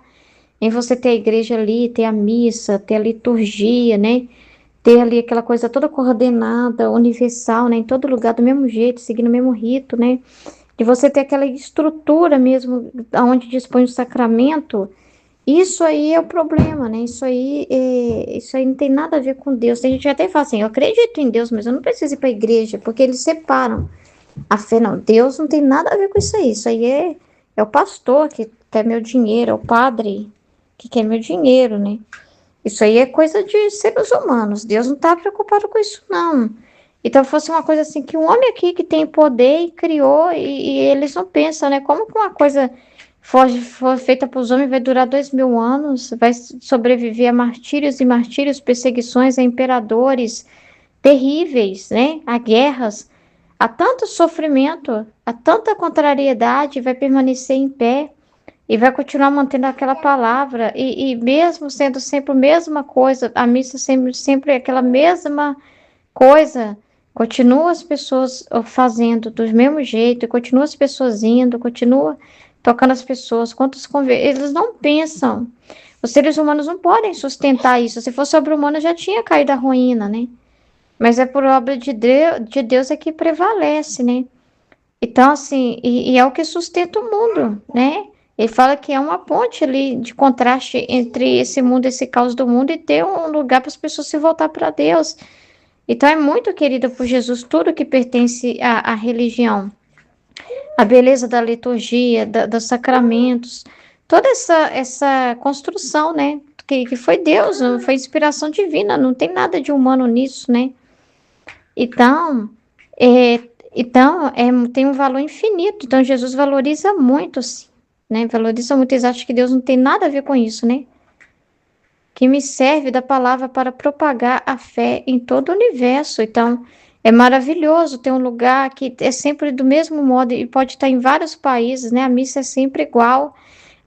em você ter a igreja ali, ter a missa, ter a liturgia, né? Ter ali aquela coisa toda coordenada, universal, né? Em todo lugar do mesmo jeito, seguindo o mesmo rito, né? De você ter aquela estrutura mesmo, onde dispõe o sacramento. Isso aí é o problema, né? Isso aí não tem nada a ver com Deus. Tem gente que até fala assim, eu acredito em Deus, mas eu não preciso ir para a igreja, porque eles separam. A fé não, Deus não tem nada a ver com isso aí. Isso aí é o pastor que quer meu dinheiro, é o padre que quer meu dinheiro, né? Isso aí é coisa de seres humanos. Deus não está preocupado com isso, não. Então, fosse uma coisa assim, que um homem aqui que tem poder e criou, e eles não pensam, né? Como que uma coisa for feita para os homens vai durar 2000 anos, vai sobreviver a martírios e martírios, perseguições a imperadores terríveis, né? A guerras, a tanto sofrimento, a tanta contrariedade, vai permanecer em pé e vai continuar mantendo aquela palavra, e mesmo sendo sempre a mesma coisa, a missa sempre aquela mesma coisa, continua as pessoas fazendo do mesmo jeito, continua as pessoas indo, continua tocando as pessoas, eles não pensam, os seres humanos não podem sustentar isso, se fosse sobre-humano já tinha caído a ruína, né? Mas é por obra de Deus é que prevalece, né? Então, assim, e é o que sustenta o mundo, né? Ele fala que é uma ponte ali de contraste entre esse mundo, esse caos do mundo, e ter um lugar para as pessoas se voltar para Deus. Então, é muito querido por Jesus tudo que pertence à religião. A beleza da liturgia, dos sacramentos, toda essa construção, né? Que foi Deus, foi inspiração divina, não tem nada de humano nisso, né? Então, é, tem um valor infinito. Então, Jesus valoriza muito, assim, né? Valoriza muito. Eles acham que Deus não tem nada a ver com isso, né? Que me serve da palavra para propagar a fé em todo o universo. Então, é maravilhoso ter um lugar que é sempre do mesmo modo e pode estar em vários países, né? A missa é sempre igual.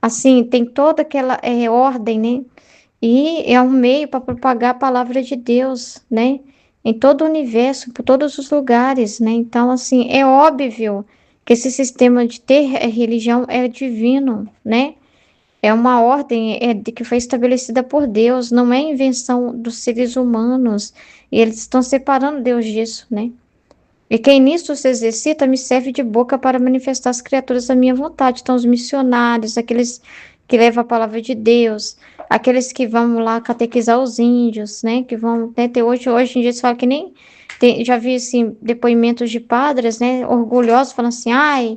Assim, tem toda aquela ordem, né? E é um meio para propagar a palavra de Deus, né? Em todo o universo, por todos os lugares, né? Então, assim, é óbvio que esse sistema de ter religião é divino, né? É uma ordem que foi estabelecida por Deus, não é invenção dos seres humanos. E eles estão separando Deus disso, né? E quem nisso se exercita me serve de boca para manifestar as criaturas da minha vontade. Então, os missionários, aqueles que levam a palavra de Deus, aqueles que vão lá catequizar os índios, né? Que vão, né, ter hoje em dia se fala que nem já vi assim, depoimentos de padres, né? Orgulhosos, falando assim, ai,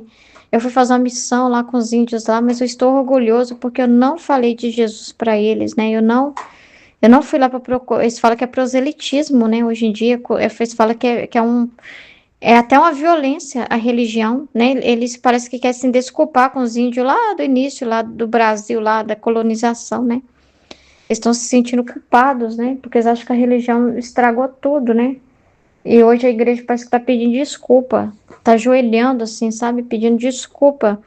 eu fui fazer uma missão lá com os índios lá, mas eu estou orgulhoso porque eu não falei de Jesus para eles, né? Eu não fui lá para procurar. Eles falam que é proselitismo, né? Hoje em dia, eles falam que é até uma violência a religião, né? Eles parece que querem se desculpar com os índios lá do início, lá do Brasil, lá da colonização, né? Eles estão se sentindo culpados, né? Porque eles acham que a religião estragou tudo, né? E hoje a igreja parece que está pedindo desculpa, está ajoelhando, assim, sabe? Pedindo desculpa,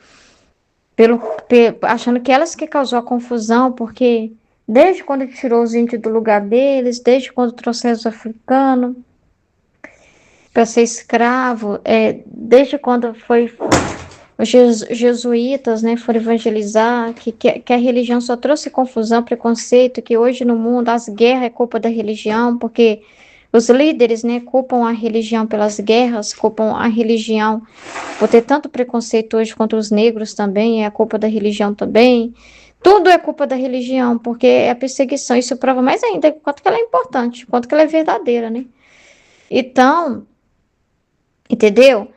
achando que elas que causou a confusão, porque desde quando tirou os índios do lugar deles, desde quando trouxeram os africanos para ser escravo, desde quando foi os jesuítas, né, foram evangelizar, que a religião só trouxe confusão, preconceito, que hoje no mundo as guerras é culpa da religião, porque os líderes, né, culpam a religião pelas guerras, culpam a religião por ter tanto preconceito hoje contra os negros também, é a culpa da religião também. Tudo é culpa da religião, porque é a perseguição. Isso prova mais ainda quanto que ela é importante, quanto que ela é verdadeira, né? Então, entendeu?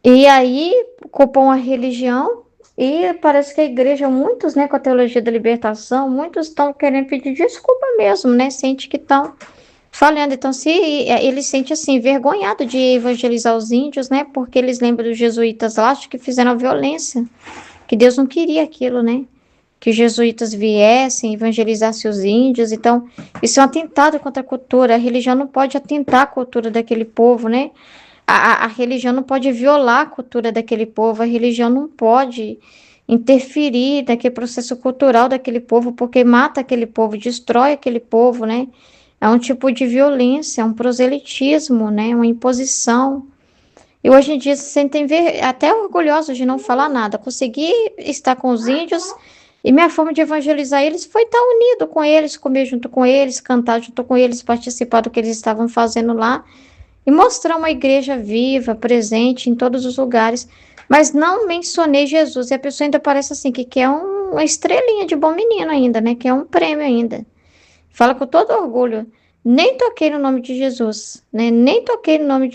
E aí, culpam a religião, e parece que a igreja, muitos, né, com a teologia da libertação, muitos estão querendo pedir desculpa mesmo, né? Sente que estão falando. Então, se eles sentem assim, envergonhado de evangelizar os índios, né? Porque eles lembram dos jesuítas lá, acho que fizeram a violência, que Deus não queria aquilo, né? Que os jesuítas viessem, evangelizassem os índios. Então, isso é um atentado contra a cultura. A religião não pode atentar a cultura daquele povo, né? A religião não pode violar a cultura daquele povo, a religião não pode interferir naquele processo cultural daquele povo, porque mata aquele povo, destrói aquele povo, né? É um tipo de violência, é um proselitismo, né? Uma imposição. E hoje em dia se sentem até orgulhosos de não falar nada. Conseguir estar com os índios E minha forma de evangelizar eles foi estar unido com eles, comer junto com eles, cantar junto com eles, participar do que eles estavam fazendo lá e mostrar uma igreja viva, presente em todos os lugares. Mas não mencionei Jesus. E a pessoa ainda parece assim, que quer uma estrelinha de bom menino ainda, né? Quer um prêmio ainda. Fala com todo orgulho. Nem toquei no nome de Jesus, né? Nem toquei no nome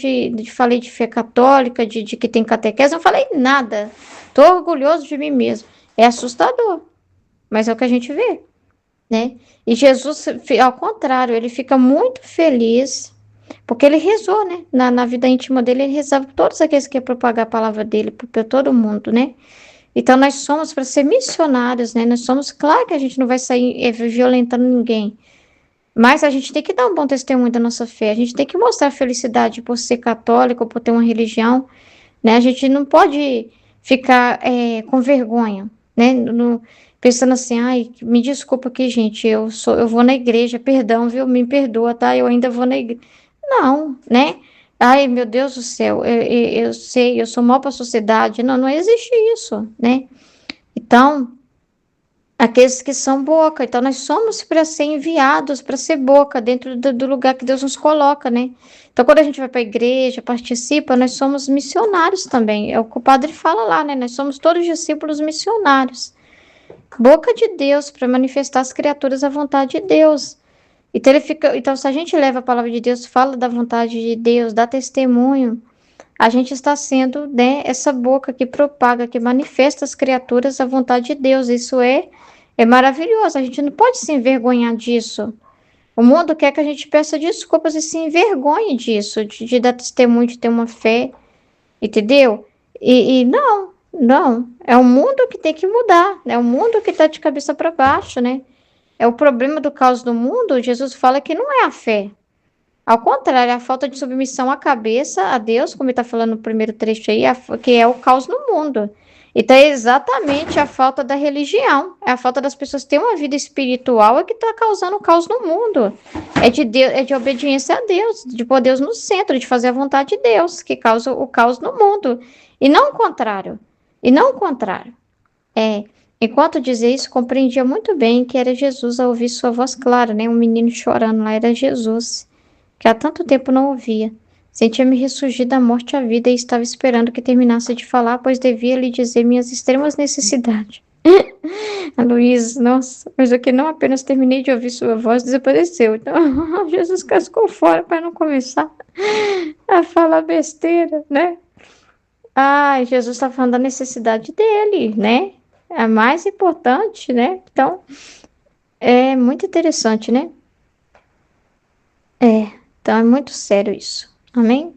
falei de fé católica, de que tem catequese, não falei nada. Tô orgulhoso de mim mesmo. É assustador, mas é o que a gente vê, né? E Jesus, ao contrário, ele fica muito feliz, porque ele rezou, né? Na vida íntima dele, ele rezava por todos aqueles que iam propagar a palavra dele para todo mundo, né? Então, nós somos para ser missionários, né? Nós somos, claro que a gente não vai sair violentando ninguém, mas a gente tem que dar um bom testemunho da nossa fé. A gente tem que mostrar felicidade por ser católico, por ter uma religião, né? A gente não pode ficar com vergonha, né? Pensando assim, ai, me desculpa aqui, gente, eu vou na igreja, perdão, viu? Me perdoa, tá? Eu ainda vou na igreja. Não, né? Ai, meu Deus do céu, eu sei, eu sou mal para a sociedade. Não, não existe isso, né? Então, aqueles que são boca. Então, nós somos para ser enviados, para ser boca, dentro do lugar que Deus nos coloca, né? Então, quando a gente vai para a igreja, participa, nós somos missionários também. É o que o padre fala lá, né? Nós somos todos discípulos missionários. Boca de Deus, para manifestar às criaturas a vontade de Deus. Então, se a gente leva a palavra de Deus, fala da vontade de Deus, dá testemunho, a gente está sendo, né, essa boca que propaga, que manifesta às criaturas a vontade de Deus. Isso é maravilhoso. A gente não pode se envergonhar disso. O mundo quer que a gente peça desculpas e se envergonhe disso, de dar testemunho, de ter uma fé, entendeu? E não, não. É o mundo que tem que mudar. É o mundo que está de cabeça para baixo, né? É o problema do caos do mundo. Jesus fala que não é a fé. Ao contrário, é a falta de submissão à cabeça, a Deus, como ele está falando no primeiro trecho aí, que é o caos no mundo. Então, é exatamente a falta da religião, é a falta das pessoas terem uma vida espiritual que está causando o caos no mundo. É de Deus, é de obediência a Deus, de pôr Deus no centro, de fazer a vontade de Deus, que causa o caos no mundo. E não o contrário. E não o contrário. Enquanto dizia isso, compreendia muito bem que era Jesus a ouvir sua voz clara, né? Um menino chorando lá era Jesus, que há tanto tempo não ouvia. Sentia-me ressurgir da morte à vida e estava esperando que terminasse de falar, pois devia lhe dizer minhas extremas necessidades. A Luísa, nossa, mas o que não apenas terminei de ouvir sua voz, desapareceu. Então, Jesus cascou fora para não começar a falar besteira, né? Ai, Jesus está falando da necessidade dele, né? A mais importante, né? Então, é muito interessante, né? Então é muito sério isso. Amém?